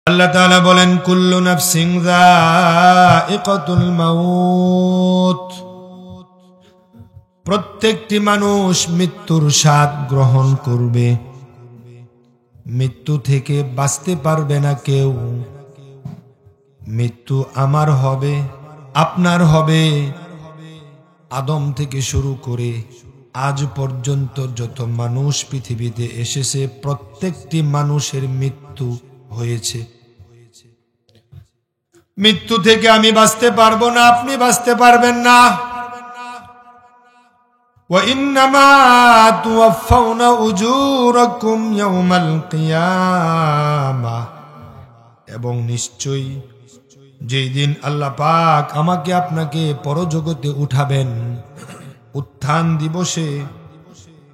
আল্লাহ তাআলা বলেন কুল্লু নাফসিন যায়িকাতুল মাউত, প্রত্যেকটি মানুষ মৃত্যুর স্বাদ গ্রহণ করবে। মৃত্যু থেকে বাঁচতে পারবে না কেউ। মৃত্যু আমার হবে, আপনার হবে। আদম থেকে শুরু করে আজ পর্যন্ত যত মানুষ পৃথিবীতে এসেছে প্রত্যেকটি মানুষের মৃত্যু হয়েছে। মৃত্যু থেকে আমি বাঁচতে পারবো না, আপনি বাঁচতে পারবেন না। ওয়া ইন্নামা তুওয়াফাউনা উজুরাকুম ইয়াউমাল কিয়ামাহ, এবং নিশ্চয়ই যেই দিন আল্লাহ পাক আমাকে আপনাকে পরজগতে উঠাবেন, উত্থান দিবসে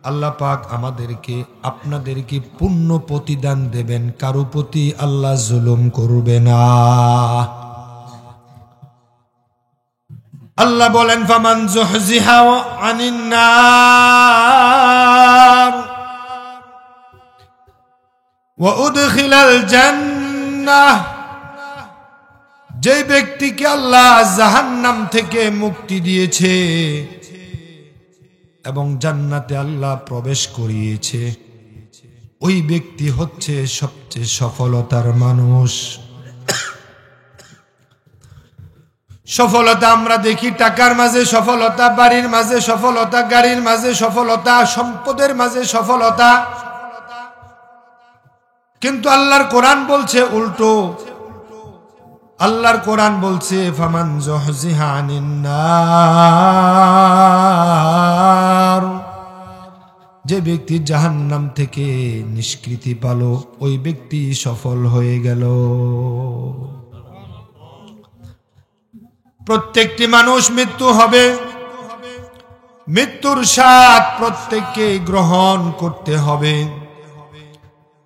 আল্লাহ পাক আমাদেরকে আপনাদেরকে পূর্ণ প্রতিদান দেবেন। কারো প্রতি আল্লাহ জুলুম করবে না। আল্লাহ বলেন ফামান যুহজিহা আনিন নার ওয়া উদখিলাল জান্নাহ, যে ব্যক্তিকে আল্লাহ জাহান্নাম থেকে মুক্তি দিয়েছে এবং জান্নাতে আল্লাহ প্রবেশ করিয়েছে, ওই ব্যক্তি হচ্ছে সবচেয়ে সফলতার মানুষ। সফলতা আমরা দেখি টাকার মাঝে সফলতা, বাড়ির মাঝে সফলতা, গাড়ির মাঝে সফলতা, সম্পদের মাঝে সফলতা, কিন্তু আল্লাহর কোরআন বলছে উল্টো। আল্লাহর কোরআন বলছে ফামান যুহজিহা আনিন নার, যে ব্যক্তি জাহান্নাম থেকে নিষ্কৃতি পেল ওই ব্যক্তি সফল হয়ে গেল। প্রত্যেকটি মানুষ মৃত্যু হবে। মৃত্যুর স্বাদ প্রত্যেককে গ্রহণ করতে হবে।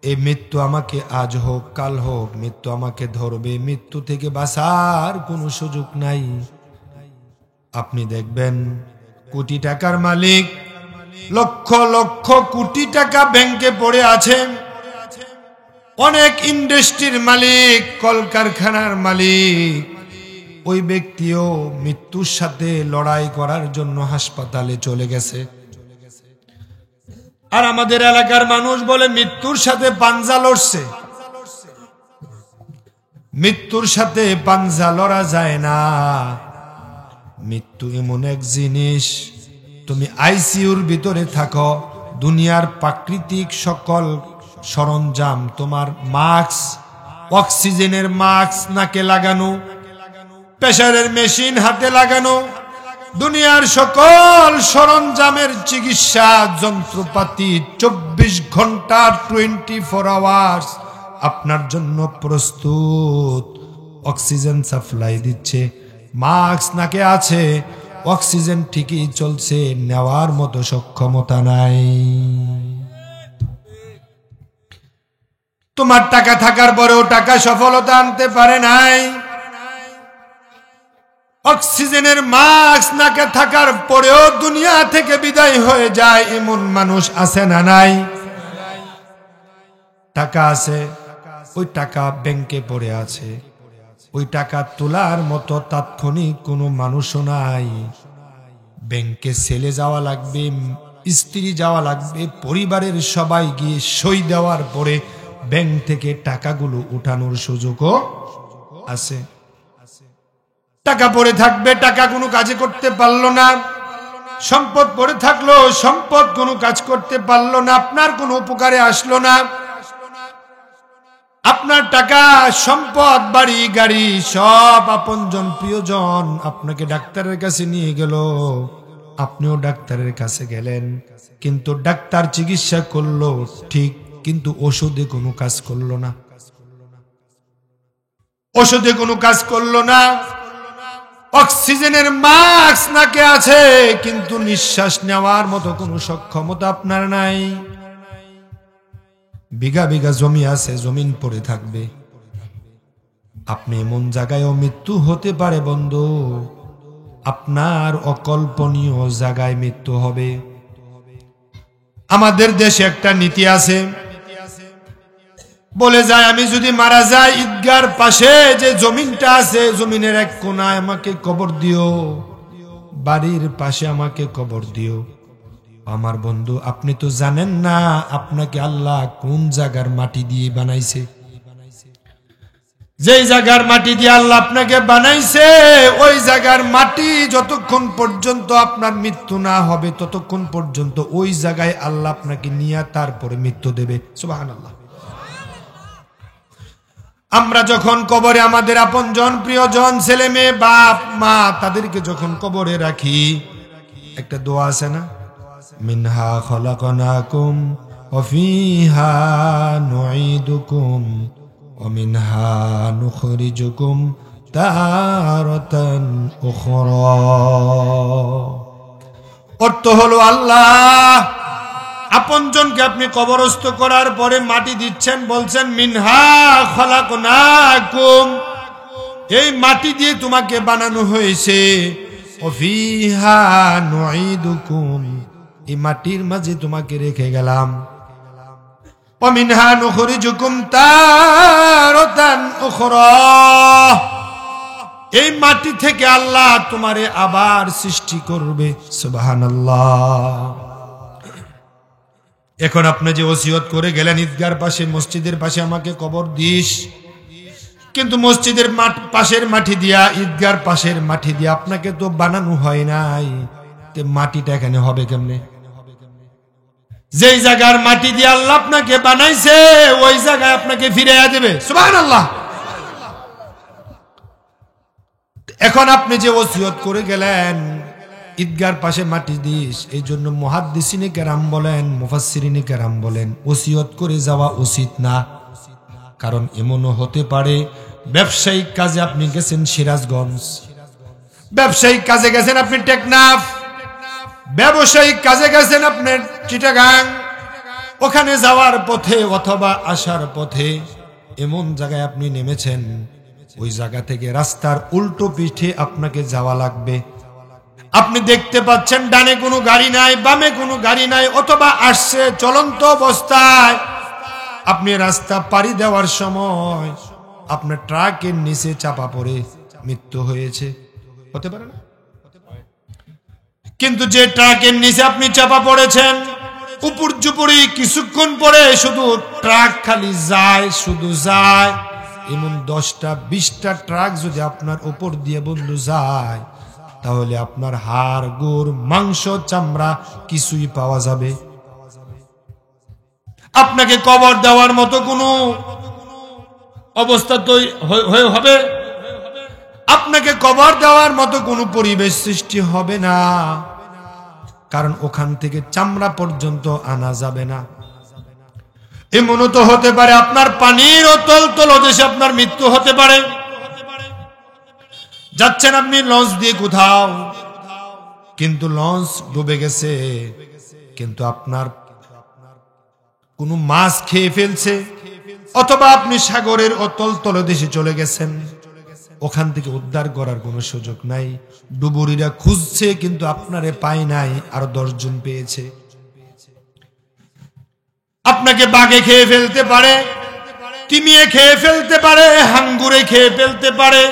এই মৃত্যু আমাকে আজ হোক কাল হোক মৃত্যু আমাকে ধরবে। মৃত্যু থেকে বাঁচার কোনো সুযোগ নাই। আপনি দেখবেন কোটি টাকার মালিক, লক্ষ লক্ষ কোটি টাকা ব্যাংকে পড়ে আছে, অনেক ইন্ডাস্ট্রির মালিক, কলকারখানার মালিক, ওই ব্যক্তিও মৃত্যুর সাথে লড়াই করার জন্য হাসপাতালে চলে গেছে। আর আমাদের এলাকার মানুষ বলে মৃত্যুর সাথে পাঞ্জা লড়ছে। মৃত্যুর সাথে পাঞ্জা লড়া যায় না। মৃত্যু এমন এক জিনিস, তুমি আইসিইউর ভিতরে থাকো, দুনিয়ার প্রাকৃতিক সকল সরঞ্জাম, তোমার মাস্ক, অক্সিজেনের মাস্ক নাকে লাগানো, প্রেসারের মেশিন হাতে লাগানো, দুনিয়ার সকল সরঞ্জামের চিকিৎসা যন্ত্রপাতি 24 ঘন্টা 24 আওয়ার্স আপনার জন্য প্রস্তুত। অক্সিজেন সাপ্লাই দিচ্ছে, মাস্ক নাকে আছে, অক্সিজেন ঠিকই চলছে, নেওয়ার মতো সক্ষমতা নাই। তোমার টাকা থাকার পরেও টাকা সফলতা আনতে পারে নাই। অক্সিজেনের মাস্ক নাকে থাকার পরেও দুনিয়া থেকে বিদায় হয়ে যায় এমন মানুষ আছে না নাই? টাকা আছে, ওই টাকা ব্যাংকে পড়ে আছে, ওই টাকা তোলার মতো তাৎক্ষণিক কোনো মানুষও নাই। ব্যাংকে ছেলে যাওয়া লাগবে, স্ত্রী যাওয়া লাগবে, পরিবারের সবাই গিয়ে সই দেওয়ার পরে ব্যাংক থেকে টাকাগুলো উঠানোর সুযোগও আছে। টাকা পড়ে থাকবে, টাকা কোনো কাজে করতে পারলো না। সম্পদ পড়ে থাকলো, সম্পদ কোনো কাজ করতে পারলো না, আপনার কোনো উপকারে আসলো না। আপনার টাকা, সম্পদ, বাড়ি, গাড়ি সব আপনজন প্রিয়জন আপনাকে ডাক্তারের কাছে নিয়ে গেল, আপনিও ডাক্তারের কাছে গেলেন, কিন্তু ডাক্তার চিকিৎসা করলো ঠিক, কিন্তু ওষুধে কোনো কাজ করলো না। ওষুধে কোনো কাজ করলো না। অক্সিজেনের মাস্ক নাকে আছে, কিন্তু নিঃশ্বাস নেওয়ার মতো কোনো সক্ষমতা আপনার নাই। বিঘা বিঘা জমি আছে, জমিন পড়ে থাকবে। আপনি এমন জায়গায়ও মৃত্যু হতে পারে বন্ধু, আপনার অকল্পনীয় জায়গায় মৃত্যু হবে। আমাদের দেশে একটা নীতি আছে, বলে যায়, আমি যদি মারা যাই ঈদগার পাশে যে জমিনটা আছে, জমিনের এক কোনায় আমাকে কবর দিও, বাড়ির পাশে আমাকে কবর দিও। আমার বন্ধু, আপনি তো জানেন না আপনাকে আল্লাহ কোন জায়গার মাটি দিয়ে বানাইছে। যেই জায়গার মাটি দিয়ে আল্লাহ আপনাকে বানাইছে, ওই জায়গার মাটি যতক্ষণ পর্যন্ত আপনার মৃত্যু না হবে ততক্ষণ পর্যন্ত ওই জায়গায় আল্লাহ আপনাকে নিয়ে তারপরে মৃত্যু দেবে। সুবহানাল্লাহ। আমরা যখন কবরে আমাদের আপনজন, প্রিয়জন, ছেলে মেয়ে, বাপ মা, তাদেরকে যখন কবরে রাখি, একটা দোয়া আছে না, মিনহা খলাকনাকুম ওয়া ফিহা নুঈদুকুম ওয়া মিনহা নুখরিজুকুম তারাতান উখরা। অর্থ হলো, আল্লাহ আপনজনকে আপনি কবরস্থ করার পরে মাটি দিচ্ছেন, বলছেন মিনহা খলাকনাকুম, এই মাটি দিয়ে তোমাকে বানানো হয়েছে, ওয়া ফিহা নুঈদুকুম, এই মাটির মাঝে তোমাকে রেখে গেলাম, ওয়া মিনহা নুখরিজুকুম তারাতান উখরা, এই মাটি থেকে আল্লাহ তোমারে আবার সৃষ্টি করবে। সুবহানাল্লাহ। এখন আপনি যে ওসিয়ত করে গেলেন ঈদগার পাশে, মসজিদের পাশে আমাকে কবর দিস, কিন্তু মসজিদের পাশের মাটি দিয়া, ঈদগার পাশের মাটি দিয়া আপনাকে তো বানানো হয় নাই, তে মাটিটা এখানে হবে কেমনে? যেই জায়গার মাটি দিয়ে আল্লাহ আপনাকে বানাইছে ওই জায়গায় আপনাকে ফিরাইয়া দেবে। সুবহানাল্লাহ। এখন আপনি যে ওসিয়ত করে গেলেন ঈদগার পাশে মাটি দিস, এই জন্য মুহাদ্দিসিনে কেরাম বলেন, মুফাসসিরিনে কেরাম বলেন, ওসিয়ত করে যাওয়া উচিত না। কারণ এমনও হতে পারে ব্যবসায়িক কাজে আপনি গেছেন সিরাজগঞ্জ, ব্যবসায়িক কাজে গেছেন আপনি টেকনাফ, ব্যবসায়িক কাজে গেছেন আপনি চিটাগাং, ওখানে যাওয়ার পথে অথবা আসার পথে এমন জায়গায় আপনি নেমেছেন, ওই জায়গা থেকে রাস্তার উল্টো পিঠে আপনাকে যাওয়া লাগবে। আপনি দেখতে পাচ্ছেন ডানে কোনো গাড়ি নাই, বামে কোনো গাড়ি নাই, অথবা আসছে চলন্ত অবস্থায়। আপনি রাস্তা পাড়ি দেওয়ার সময় আপনার ট্রাকের নিচে চাপা পড়ে মৃত্যু হয়েছে, হতে পারে না? কিন্তু যে ট্রাকের নিচে আপনি চাপা পড়েছেন, উপর জুপুরি কিছুক্ষণ পরে শুধু ট্রাক খালি যায়, শুধু যায়, এমন 10টা 20টা ট্রাক যদি আপনার উপর দিয়ে বন্ধু যায়, তাহলে আপনার হাড় গোড় মাংস চামড়া কিছুই পাওয়া যাবে। আপনাকে কবর দেওয়ার মতো কোনো অবস্থা তো হবে, আপনাকে কবর দেওয়ার মতো কোনো পরিবেশ সৃষ্টি হবে না, কারণ ওখান থেকে চামড়া পর্যন্ত আনা যাবে না। এমনও তো হতে পারে আপনার পানির অতল তলদেশে আপনার মৃত্যু হতে পারে। যাচ্ছেন আপনি লঞ্চ দিয়ে কোথাও, কিন্তু লঞ্চ ডুবে গেছে, কিন্তু আপনার কোনো মাছ খেয়ে ফেলছে, অথবা আপনি সাগরের অতল তলদেশে চলে গেছেন, ওখান থেকে উদ্ধার করার কোনো সুযোগ নাই। ডুবুরিরা খুঁজছে কিন্তু আপনারে পায় নাই, আরো 10 জন পেয়েছে। আপনাকে বাঘে খেয়ে ফেলতে পারে, তিমিয়ে খেয়ে ফেলতে পারে, হাঙ্গুরে খেয়ে ফেলতে পারে,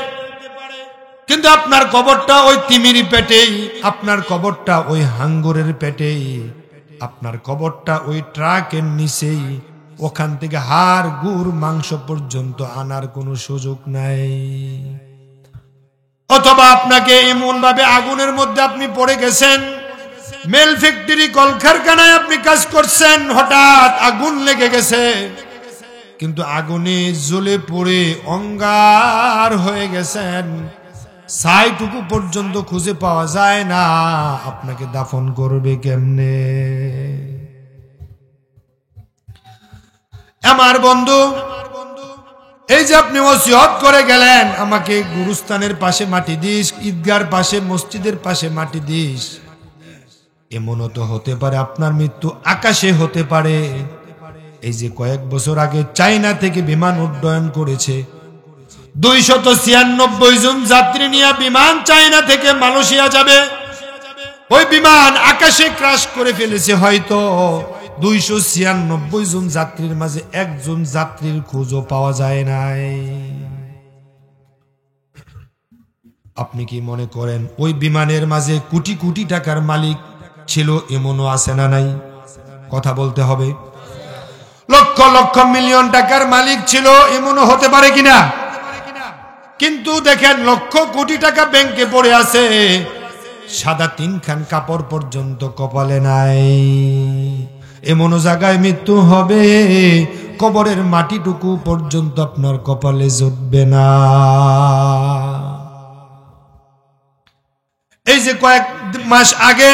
কিন্তু আপনার কবরটা ওই তিমির পেটেই, আপনার কবরটা ওই হাঙ্গুরের পেটেই, আপনার কবরটা ওই ট্রাকের নিচেই। ওখান থেকে হাড় গুড় মাংস পর্যন্ত আনার কোনো সুযোগ নাই। অথবা আপনাকে এমন ভাবে আগুনের মধ্যে আপনি পড়ে গেছেন, মেল ফ্যাক্টরি কলকারখানায় আপনি কাজ করছেন, হঠাৎ আগুন লেগে গেছে, কিন্তু আগুনে জ্বলে পড়ে অঙ্গার হয়ে গেছেন, ছাইটুকু পর্যন্ত খুঁজে পাওয়া যায় না, আপনাকে দাফন করবে কেমনে? আমার বন্ধু, এই যে আপনি ওসিয়ত করে গেলেন আমাকে গুরুস্থানের পাশে মাটি দিস, ঈদগার পাশে, মসজিদের পাশে মাটি দিস, এমনও তো হতে পারে আপনার মৃত্যু আকাশে হতে পারে। এই যে কয়েক বছর আগে চায়না থেকে বিমান উড্ডয়ন করেছে, 296 জন যাত্রী নিয়ে বিমান চায়না থেকে মালয়েশিয়া যাবে, ওই বিমান আকাশে ক্রাশ করে ফেলেছে হয়তো 296 জন যাত্রীর মাঝে একজন যাত্রীর খোঁজও পাওয়া যায় নাই। আপনি কি মনে করেন ওই বিমানের মাঝে কোটি কোটি টাকার মালিক ছিল এমনও আছে না নাই? কথা বলতে হবে। লক্ষ লক্ষ মিলিয়ন টাকার মালিক ছিল এমনও হতে পারে কিনা? কিন্তু দেখেন লক্ষ কোটি টাকা ব্যাংকে পড়ে আছে, সাদা 3 খান কাপড় পর্যন্ত কপালে নাই। এমনও জায়গায় মৃত্যু হবে কবরের মাটিটুকু পর্যন্ত আপনার কপালে জুটবে না। এই যে কয়েক মাস আগে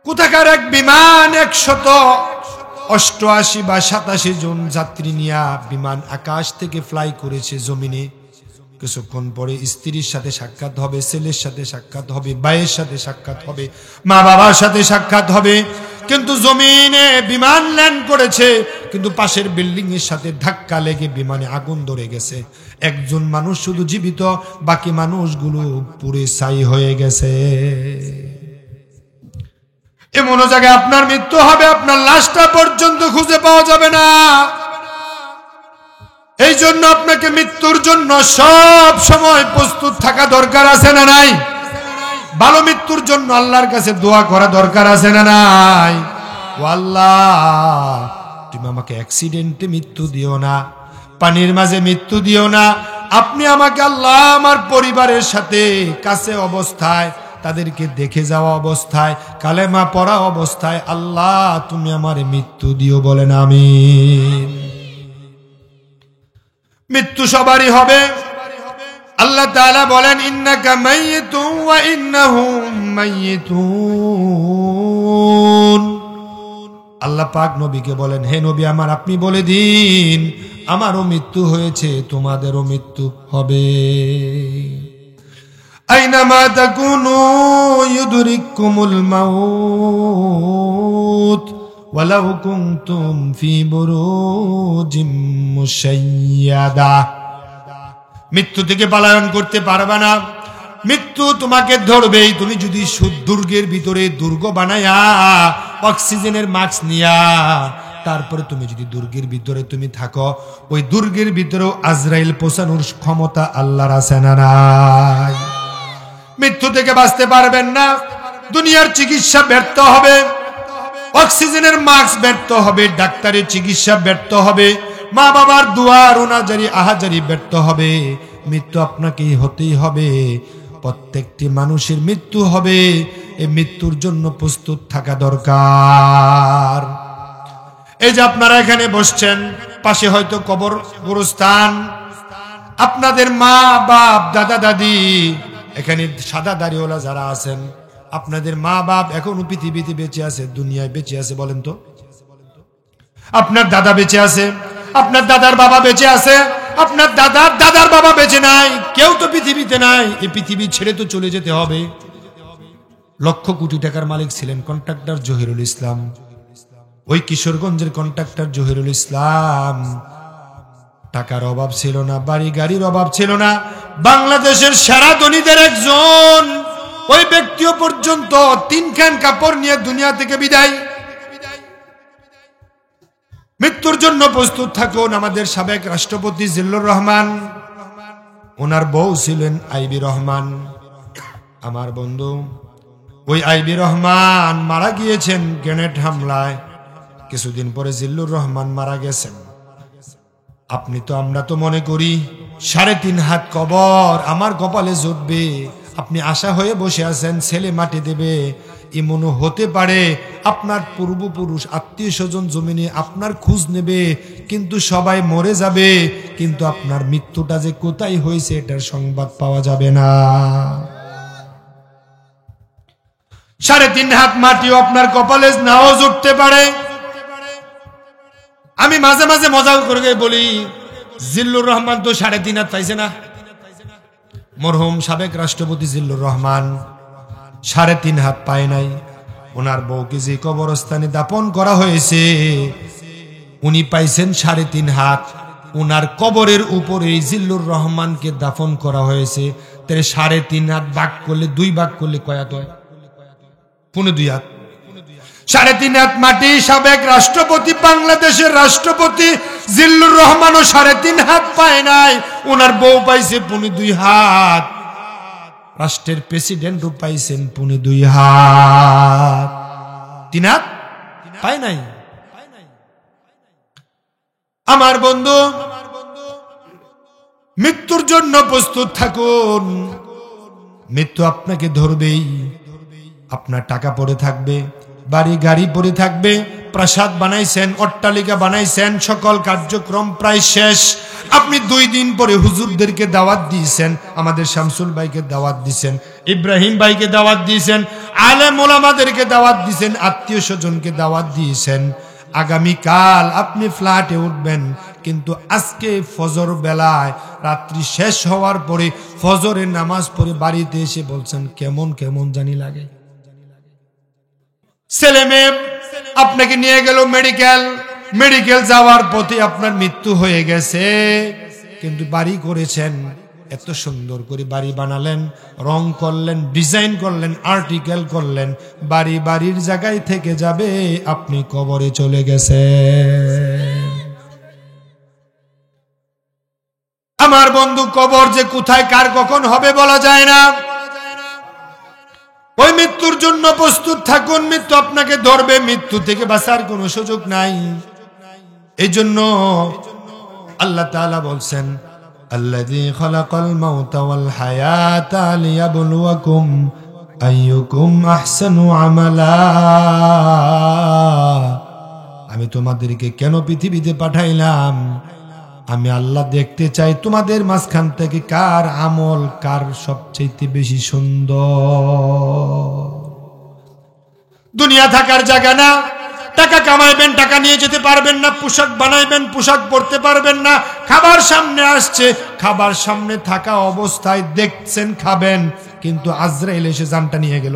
কোথাকার এক বিমান 188 বা 87 জন যাত্রী নিয়ে বিমান আকাশ থেকে ফ্লাই করেছে জমিনে। কিছুক্ষণ পরে স্ত্রীর সাথে সাক্ষাৎ হবে, ছেলের সাথে সাক্ষাৎ হবে, ভাইয়ের সাথে সাক্ষাৎ হবে, মা বাবার সাথে সাক্ষাৎ হবে। কিন্তু জমিনে বিমান ল্যান্ড করেছে, কিন্তু পাশের বিল্ডিং এর সাথে ধাক্কা লেগে বিমানে আগুন ধরে গেছে। একজন মানুষ শুধু জীবিত, বাকি মানুষগুলো পুড়ে ছাই হয়ে গেছে। এমন জায়গায় আপনার মৃত্যু হবে, আপনার লাশটা পর্যন্ত খুঁজে পাওয়া যাবে না। এই জন্য আপনাকে মৃত্যুর জন্য সব সময় প্রস্তুত থাকা দরকার আছে না নাই? ভালো মৃত্যুর জন্য আল্লাহর কাছে দোয়া করা দরকার আছে না নাই? ও আল্লাহ, তুমি আমাকে অ্যাক্সিডেন্টে মৃত্যু দিও না, পানির মাঝে মৃত্যু দিও না। আপনি আমাকে আল্লাহ আমার পরিবারের সাথে কাছে অবস্থায়, তাদেরকে দেখে যাওয়া অবস্থায়, কালেমা পড়া অবস্থায় আল্লাহ তুমি আমার মৃত্যু দিও, বলেন আমিন। মৃত্যু সবারই হবে। আল্লাহ তাআলা বলেন ইন্নাকা মাইয়িতুন ওয়া ইন্নাহুম মাইয়িতুন। আল্লাহ পাক নবীকে বলেন, হে নবী আমার, আপনি বলে দিন আমারও মৃত্যু হয়েছে, তোমাদেরও মৃত্যু হবে। আইনামা তাকুনু ইউদরিকুমুল মাউত ওয়ালাউ কুনতুম ফি বুরুজিম মুশাইয়াদা। মৃত্যু থেকে পলায়ন করতে পারবে না, মৃত্যু তোমাকে ধরবেই। তুমি যদি দুর্গের ভিতরে দুর্গ বানায়া অক্সিজেনের মাস্ক নিয়া তারপরে তুমি যদি দুর্গের ভিতরে তুমি থাকো, ওই দুর্গের ভিতরেও আজরাইল পৌঁছানোর ক্ষমতা আল্লাহর আছে না নাই? মৃত্যু থেকে বাঁচতে পারবেন না। দুনিয়ার চিকিৎসা ব্যর্থ হবে, অক্সিজেনের মাস্ক ব্যর্থ হবে, ডাক্তারের চিকিৎসা ব্যর্থ হবে, মা বাবার দোয়া রোনাজারি আহাজারি ব্যর্থ হবে। মৃত্যু আপনাকেই হতেই হবে। প্রত্যেকটি মানুষের মৃত্যু হবে। এই মৃত্যুর জন্য প্রস্তুত থাকা দরকার। এই যে আপনারা এখানে বসছেন, পাশে হয়তো কবর গোরস্থান। আপনাদের মা বাপ দাদা দাদি, এখানে সাদা দাড়িওয়ালা যারা আছেন, আপনাদের মা বাপ এখনো পৃথিবীতে বেঁচে আছে, দুনিয়ায় বেঁচে আছে, বলেন তো? আপনার দাদা বেঁচে আছে, আপনার দাদার বাবা বেঁচে আছে, আপনার দাদার দাদার বাবা বেঁচে নাই, কেউ তো পৃথিবীতে নাই। এই পৃথিবী ছেড়ে তো চলে যেতে হবে। লক্ষ কোটি টাকার মালিক ছিলেন কন্ট্রাক্টর জহিরুল ইসলাম। ওই কিশোরগঞ্জের কন্ট্রাক্টর জহিরুল ইসলাম, টাকার অভাব ছিল না, বাড়ি গাড়ির অভাব ছিল না, বাংলাদেশের সেরা ধনীদের একজন। ওই ব্যক্তিও পর্যন্ত 3 খান কাপড় নিয়ে দুনিয়া থেকে বিদায়। মৃত্যুর জন্য প্রস্তুত থাকুন। আমাদের সাবেক রাষ্ট্রপতি জিল্লুর রহমান, ওনার বউ ছিলেন আইবি রহমান, আমার বন্ধু। ওই আইবি রহমান মারা গিয়েছেন গ্রেনেড হামলায়। কিছুদিন পরে জিল্লুর রহমান মারা গেছেন। আমরা তো মনে করি 3.5 হাত কবর আমার কপালে জুটবে। আপনি আশা হয়ে বসে আছেন ছেলে মাটি দেবে। এমনও হতে পারে আপনার পূর্বপুরুষ আত্মীয় স্বজন জমিনে আপনার খোঁজ নেবে, কিন্তু সবাই মরে যাবে, কিন্তু আপনার মৃত্যুটা যে কোথায় হয়েছে এটার সংবাদ পাওয়া যাবে না। 3.5 হাত মাটিও আপনার কপালে নাও জুটতে পারে। আমি মাঝে মাঝে মজা করে বলি, জিল্লুর রহমান তো 3.5 হাত পাইছে না। মরহুম সাবেক রাষ্ট্রপতি জিল্লুর রহমান 3.5 হাত পায় নাই। ওনার বউকে যে কবরস্থানে দাপন করা হয়েছে উনি পাইছেন 3.5 হাত। ওনার কবরের উপরে জিল্লুর রহমানকে দাফন করা হয়েছে। তাহলে 3.5 হাত ভাগ করলে 2 ভাগ করলে কয় হাত হয়? 2.5 হাত। 3.5 হাত মাটি। সাবেক রাষ্ট্রপতি, বাংলাদেশের রাষ্ট্রপতি জিল্লুর রহমানও 3.5 হাত পায় নাই, ওনার বউ পাইছে 2.5 হাত। রাষ্ট্রের প্রেসিডেন্টও পাইছেন 2.5 হাত, 3 হাত পায় নাই। আমার বন্ধু, মৃত্যুর জন্য প্রস্তুত থাকুন। মৃত্যু আপনাকে ধরবেই। আপনার টাকা পড়ে থাকবে, বাড়ি গাড়ি পড়ে থাকবে, প্রাসাদ বানাইছেন, অট্টালিকা বানাইছেন, সকল কার্যক্রম প্রায় শেষ। আপনি 2 দিন পরে হুজুরদেরকে দাওয়াত দিয়েছেন, আমাদের শামসুল ভাইকে দাওয়াত দিয়েছেন, ইব্রাহিম ভাইকে দাওয়াত দিয়েছেন, আলেম ওলামাদেরকে দাওয়াত দিয়েছেন, আত্মীয় স্বজনকে দাওয়াত দিয়েছেন। আগামীকাল আপনি ফ্ল্যাটে উঠবেন, কিন্তু আজকে ফজর বেলায় রাত্রি শেষ হওয়ার পরে ফজরের নামাজ পড়ে বাড়িতে এসে বলছেন কেমন কেমন জানি লাগে। ছেলে মেয়ে আপনাকে নিয়ে গেল মেডিকেল যাওয়ার পথে আপনার মৃত্যু হয়ে গেছে, কিন্তু বাড়ি করেছেন, এত সুন্দর করে বাড়ি বানালেন, রং করলেন, ডিজাইন করলেন, আর্টিকেল করলেন, বাড়ির জায়গায় থেকে যাবে, আপনি কবরে চলে গেছেন। আমার বন্ধু, কবর যে কোথায় কার কখন হবে বলা যায় না। ওই মৃত্যুর জন্য প্রস্তুত থাকুন। মৃত্যু আপনাকে ধরবে, মৃত্যু থেকে বাঁচার কোনো সুযোগ নাই। এই জন্য আল্লাহ তাআলা বলছেন, আল্লাযী খালাকাল মাউতা ওয়াল হায়াতা লিয়াবলুয়াকুম আইয়ুকুম আহসানু আমালা। আমি তোমাদেরকে কেন পৃথিবীতে পাঠাইলাম? আমি আল্লাহ দেখতে চাই তোমাদের মাঝখান থেকে কার আমল কার সবচেয়ে বেশি সুন্দর। দুনিয়া থাকার জায়গা না। টাকা কামাইবেন, টাকা নিয়ে যেতে পারবেন না। পোশাক বানাইবেন, পোশাক পরতে পারবেন না। খাবার সামনে আসছে, খাবার সামনে থাকা অবস্থায় দেখছেন খাবেন, কিন্তু আজরাইল এসে জানটা নিয়ে গেল।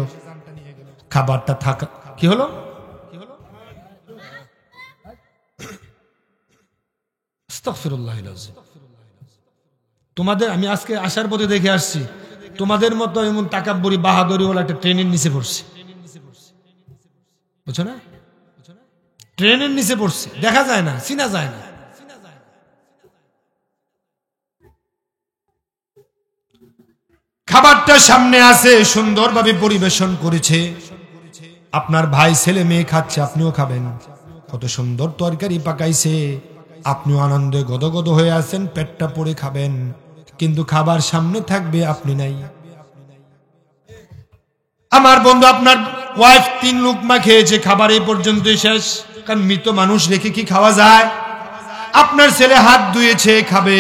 খাবারটা থাকা কি হলো? তোমাদের আমি আজকে আসার পথে দেখে আসছি, তোমাদের মতো এমন তাকাব্বরি বাহাদুরি ওলা একটা ট্রেনের নিচে পড়ছে, বুঝছো না? ট্রেনের নিচে পড়ছে, দেখা যায় না, চিনা যায় না। খাবারটা সামনে আছে, সুন্দরভাবে পরিবেশন করেছে, আপনার ভাই ছেলে মেয়ে খাচ্ছে, আপনিও খাবেন। কত সুন্দর তরকারি পাকাইছে, আপনিও আনন্দে গদগদ হয়ে আছেন, পেটটা পরে খাবেন, কিন্তু খাবার সামনে থাকবে, আপনি নাই। আমার বন্ধু, আপনার ওয়াইফ 3 লুকমা খেয়েছে, খাবার এই পর্যন্ত শেষ, কারণ মৃত মানুষ রেখে কি খাওয়া যায়? আপনার ছেলে হাত ধুয়েছে, খাবে,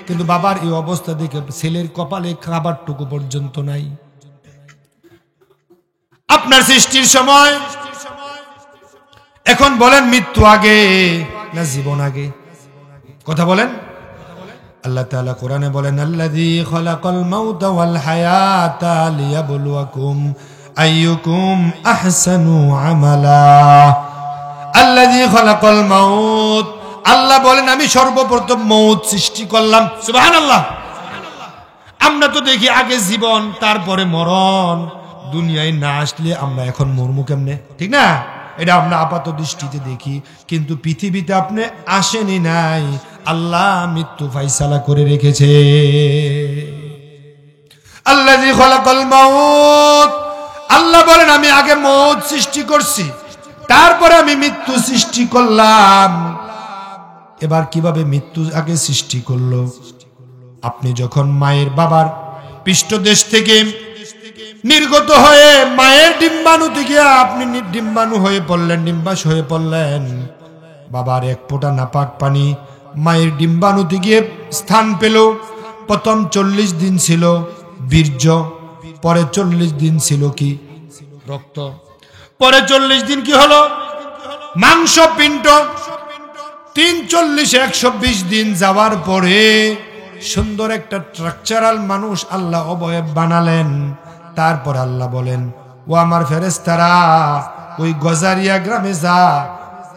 কিন্তু বাবার এই অবস্থা দেখে ছেলের কপালে খাবারটুকু পর্যন্ত নাই। আপনার সৃষ্টির সময়, এখন বলেন মৃত্যু আগে না জীবন আগে? কথা বলেন। আল্লাহ তাআলা কোরআনে বলেন, আল্লাযী খালাকাল মাউতা ওয়াল হায়াতা লিয়াবলুয়াকুম আইয়ুকুম আহসানু আমালা। আল্লাযী খালাকাল মাউত, আল্লাহ বলেন আমি সর্বপ্রথম মউত সৃষ্টি করলাম। সুবহানাল্লাহ। আমরা তো দেখি আগে জীবন তারপরে মরণ। দুনিয়ায় না আসলে আমরা এখন মরমু কেমনে, ঠিক না? এটা আমরা আপাত দৃষ্টিতে দেখি, কিন্তু পৃথিবীতে আপনি আসেনি নাই, আল্লাহ মৃত্যু ফাইসালা করে রেখেছে। আল্লাযী খালাকাল মাউত, আল্লাহ বলেন আমি আগে মউত সৃষ্টি করছি, তারপরে আমি মৃত্যু সৃষ্টি করলাম। এবার কিভাবে মৃত্যু আগে সৃষ্টি করলো? আপনি যখন মায়ের বাবার পৃষ্ঠদেশ থেকে নির্গত হয়ে মায়ের ডিম্বাণু থেকে আপনি ডিম্বাণু হয়ে পড়লেন, ডিম্বাশ হয়ে পড়লেন, বাবার এক ফোঁটা নাপাক পানি মায়ের ডিম্বাণুতে গিয়ে স্থান পেল। প্রথম 40 দিন ছিল বীর্য, পরে 40 দিন ছিল কি? রক্ত। পরে 40 দিন কি হলো? মাংসপিণ্ড। 3 40 120 দিন যাওয়ার পরে সুন্দর একটা স্ট্রাকচারাল মানুষ আল্লাহ অবয়ব বানালেন। তারপর আল্লাহ বলেন, ও আমার ফেরেশতারা, ওই গজারিয়া গ্রামে যা,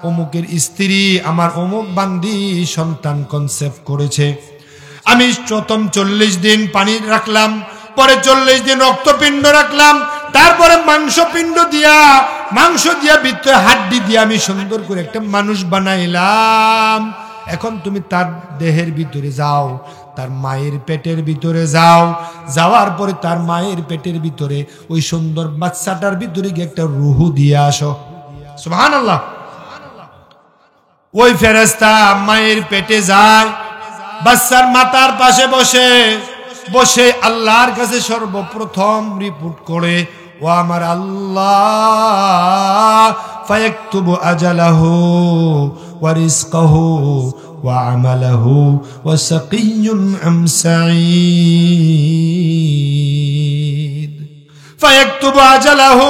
অমুকের স্ত্রী আমার অমুক বান্দি সন্তান কনসেপ্ট করেছে। আমি প্রথম 40 দিন পানি রাখলাম, পরে 40 দিন রক্তপিণ্ড রাখলাম, তারপরে মাংস দিয়া ভিতরে হাড্ডি দিয়ে আমি সুন্দর করে একটা মানুষ বানাইলাম। এখন তুমি তার দেহের ভিতরে যাও, তার মায়ের পেটের ভিতরে যাও, যাওয়ার পরে তার মায়ের পেটের ভিতরে ওই সুন্দর বাচ্চাটার ভিতরে গিয়ে একটা রুহু দিয়ে আসো। সুবহানাল্লাহ। ওই ফেরেশতা মায়ের পেটে যায়, বাচ্চার মাথার পাশে বসে আল্লাহর কাছে সর্বপ্রথম রিপোর্ট করে, ও আমার আল্লাহ, ফায়াকতুবু আজালাহু ওয়া রিজকাহু ওয়া আমালাহু ওয়া সাকিয়্যুন আম সাঈদ। ফায়াকতুবু আজালাহু,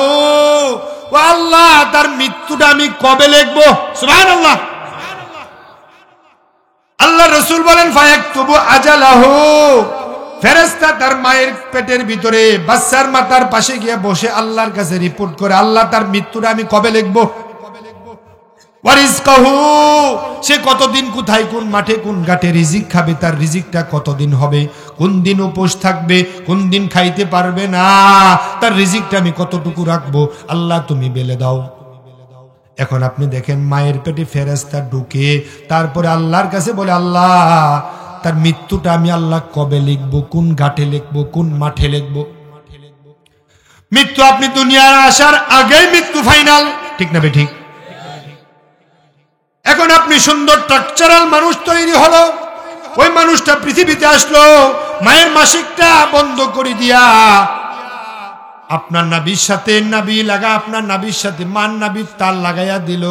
ও আল্লাহ, তার মৃত্যুটা আমি কবে লিখবো? সুবহানাল্লাহ। আল্লাহ রাসূল বলেন ফায়াকতুবু আজালাহু, ফেরেশতা তার মায়ের পেটের ভিতরে বাচ্চার মাথার পাশে গিয়ে বসে আল্লাহর কাছে রিপোর্ট করে, আল্লাহ, তার মৃত্যুটা আমি কবে লিখবো? ওয়া রিজকাহু, সে কতদিন কোথায় কোন মাঠে কোন ঘাটে রিজিক খাবে, তার রিজিকটা কতদিন হবে, কোন দিন উপোস থাকবে, কোন দিন খাইতে পারবে না, তার রিজিকটা আমি কতটুকু রাখবো, আল্লাহ তুমি বলে দাও। এখন আপনি দেখেন মায়ের পেটে ফেরেশতা ঢুকে তারপরে আল্লাহর কাছে বলে, আল্লাহ, তার মৃত্যুটা আমি আল্লাহ কবে লিখবো, কোন ঘাটে লিখবো, কোন মাঠে লিখবো। মৃত্যু আপনি দুনিয়ার আসার আগেই মৃত্যু ফাইনাল, ঠিক না ঠিক? এখন আপনি সুন্দর স্ট্রাকচারাল মানুষ তৈরি হলো, ওই মানুষটা পৃথিবীতে আসলো, মায়ের মাসিকটা বন্ধ করে দিয়া আপনার নাবির সাথে আপনার নাবির সাথে মান নাবির তার লাগাইয়া দিল।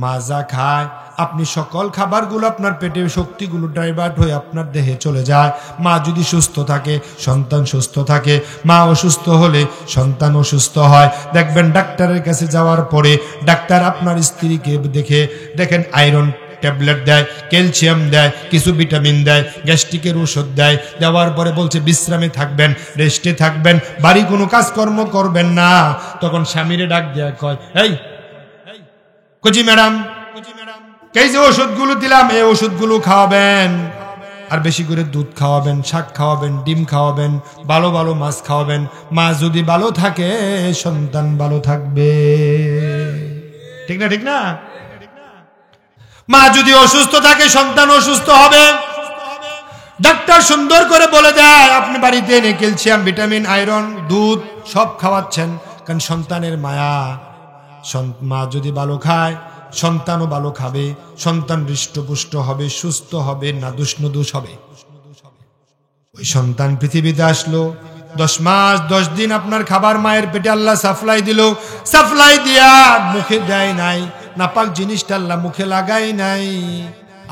মা যা খায়, আপনি সকল খাবারগুলো আপনার পেটের শক্তিগুলো ডাইভার্ট হয়ে আপনার দেহে চলে যায়। মা যদি সুস্থ থাকে, সন্তান সুস্থ থাকে, মা অসুস্থ হলে সন্তান অসুস্থ হয়। দেখবেন ডাক্তারের কাছে যাওয়ার পরে ডাক্তার আপনার স্ত্রীকে দেখেন আয়রন ট্যাবলেট দেয়, ক্যালসিয়াম দেয়, কিছু ভিটামিন দেয়, গ্যাস্ট্রিকের ওষুধ দেয়, দেওয়ার পরে বলছে বিশ্রামে থাকবেন, রেস্টে থাকবেন, বাড়ি কোনো কাজকর্ম করবেন না। তখন স্বামীরে ডাক দেয়া কয়, এই কচি ম্যাডাম, এই যে ওষুধগুলো দিলাম, এই ওষুধগুলো খাওয়াবেন, আর বেশি করে দুধ খাওয়াবেন, শাক খাওয়াবেন, ডিম খাওয়াবেন, ভালো ভালো মাছ খাওয়াবেন। মা যদি ভালো থাকে, সন্তান ভালো থাকবে, ঠিক না ঠিক না? মা যদি অসুস্থ থাকে, সন্তান অসুস্থ হবে। ডাক্তার সুন্দর করে বলে দেয়, আপনি বাড়িতে এনে ক্যালসিয়াম, ভিটামিন, আয়রন, দুধ সব খাওয়াচ্ছেন, কারণ সন্তানের মায়া। মা যদি ভালো খায়, সন্তানও ভালো খাবে, সন্তান হৃষ্টপুষ্ট হবে, সুস্থ হবে, নাদুস নুদুস হবে। ওই সন্তান পৃথিবীতে আসলো, 10 মাস 10 দিন আপনার খাবার মায়ের পেটে আল্লাহ সাপ্লাই দিল, সাপ্লাই দিয়া মুখে দেয় নাই, নাপাক জিনিসটা আল্লাহ মুখে লাগাই নাই,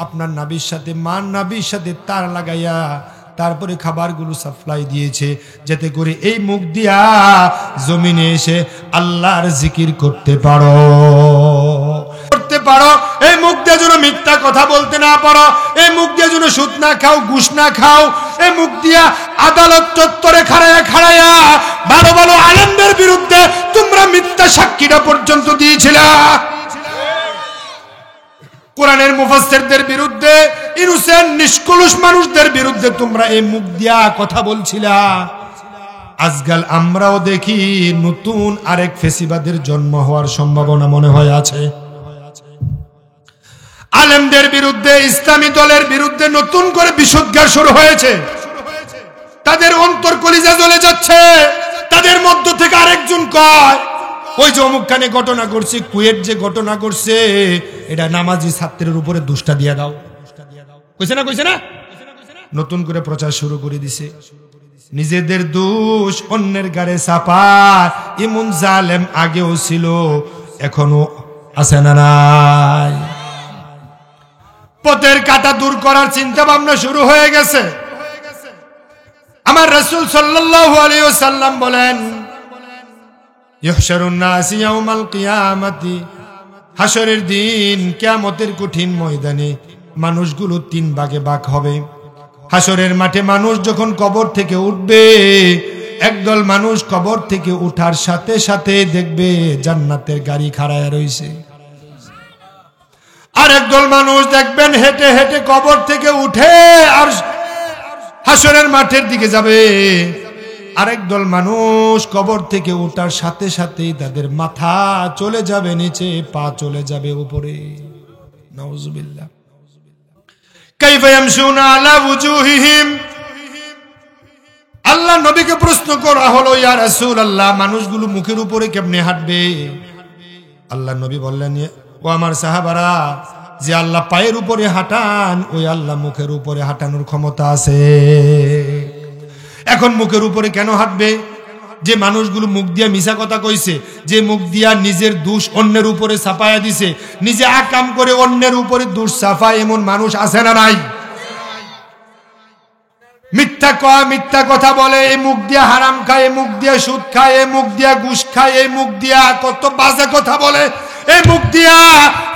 আপনার নাভির সাথে মান নাভির সাথে তার লাগাইয়া তারপরে খাবারগুলো সাপ্লাই দিয়েছে, যাতে করে এই মুখ দিয়া জমিনে এসে আল্লাহর জিকির করতে পারো। এই মুখ দিয়ে যেন মিথ্যা কথা বলতে না পারো, এই মুখ দিয়ে যেন সুদ না খাও, ঘুষ না খাও, এই মুখ দিয়া আদালত চত্বরে খাড়াইয়া ভালো ভালো আলেমদের বিরুদ্ধে তোমরা মিথ্যা সাক্ষীটা পর্যন্ত দিয়েছিলা। কোরআনের মুফাসসিরদের বিরুদ্ধে, ইনোসেন্ট নিষ্কলুষ মানুষদের বিরুদ্ধে তোমরা এই মুখ দিয়া কথা বলছিলা। আজকাল আমরাও দেখি নতুন আরেক ফেসিবাদের জন্ম হওয়ার সম্ভাবনা মনে হয় আছে। আলেমদের বিরুদ্ধে, ইসলামী দলের বিরুদ্ধে নতুন করে বিষোদ্গার শুরু হয়েছে। তাদের অন্তর কলিজা জ্বলে যাচ্ছে। তাদের মধ্য থেকে আরেকজন কয়, ওই যে অমুকখানে ঘটনা করছে, কুয়েট যে ঘটনা করছে, এটা নামাজি ছাত্রের উপরে দোষটা দিয়ে দাও। কইছে না? নতুন করে প্রচার শুরু করে দিছে। নিজেদের দোষ অন্যের গাড়ে চাপা এমন জালেম আগেও ছিল, এখনো আছে না নাই? পথের কাঁটা দূর করার চিন্তা ভাবনা শুরু হয়ে গেছে। আমার রাসূল সাল্লাল্লাহু আলাইহি ওয়াসাল্লাম বলেন, ইহশারুন নাস ইয়াউমাল কিয়ামাতি, হাসরের দিন, কিয়ামতের কঠিন ময়দানে মানুষগুলো 3 ভাগে ভাগ হবে। হাসরের মাঠে মানুষ যখন কবর থেকে উঠবে, একদল মানুষ কবর থেকে উঠার সাথে সাথে দেখবে জান্নাতের গাড়ি খাড়ায়া রইছে। আর একদল মানুষ দেখবেন হেঁটে হেঁটে কবর থেকে উঠে আর হাসরের মাঠের দিকে যাবে। আরেক দল মানুষ কবর থেকে ওঠার সাথে সাথেই তাদের মাথা চলে যাবে নিচে, পা চলে যাবে উপরে। নাউজুবিল্লাহ। কাইফা ইয়ামশুনা আলা ওয়াজুহিহিম। আল্লাহ নবীকে প্রশ্ন করা হলো, ইয়া রাসূলুল্লাহ, মানুষগুলো মুখের উপরে কেমনে হাঁটবে? আল্লাহ নবী বললেন, ও আমার সাহাবারা, যে আল্লাহ পায়ের উপরে হাঁটান, ওই আল্লাহ মুখের উপরে হাঁটানোর ক্ষমতা আছে। এখন মুখের উপরে কেন হাঁটবে? যে মানুষগুলো মুখ দিয়া মিছা কথা কইছে, যে মুখ দিয়া নিজের দোষ অন্যের উপরে চাপায়া দিছে, নিজে আকাম করে অন্যের উপরে দোষ চাপায়, এমন মানুষ আছে না নাই? মিথ্যা কয়, মিথ্যা কথা বলে, এই মুখ দিয়া হারাম খায়, এই মুখ দিয়া সুদ খায়, এই মুখ দিয়া ঘুষ খায়, এই মুখ দিয়া কত বাজে কথা বলে, এই মুখ দিয়া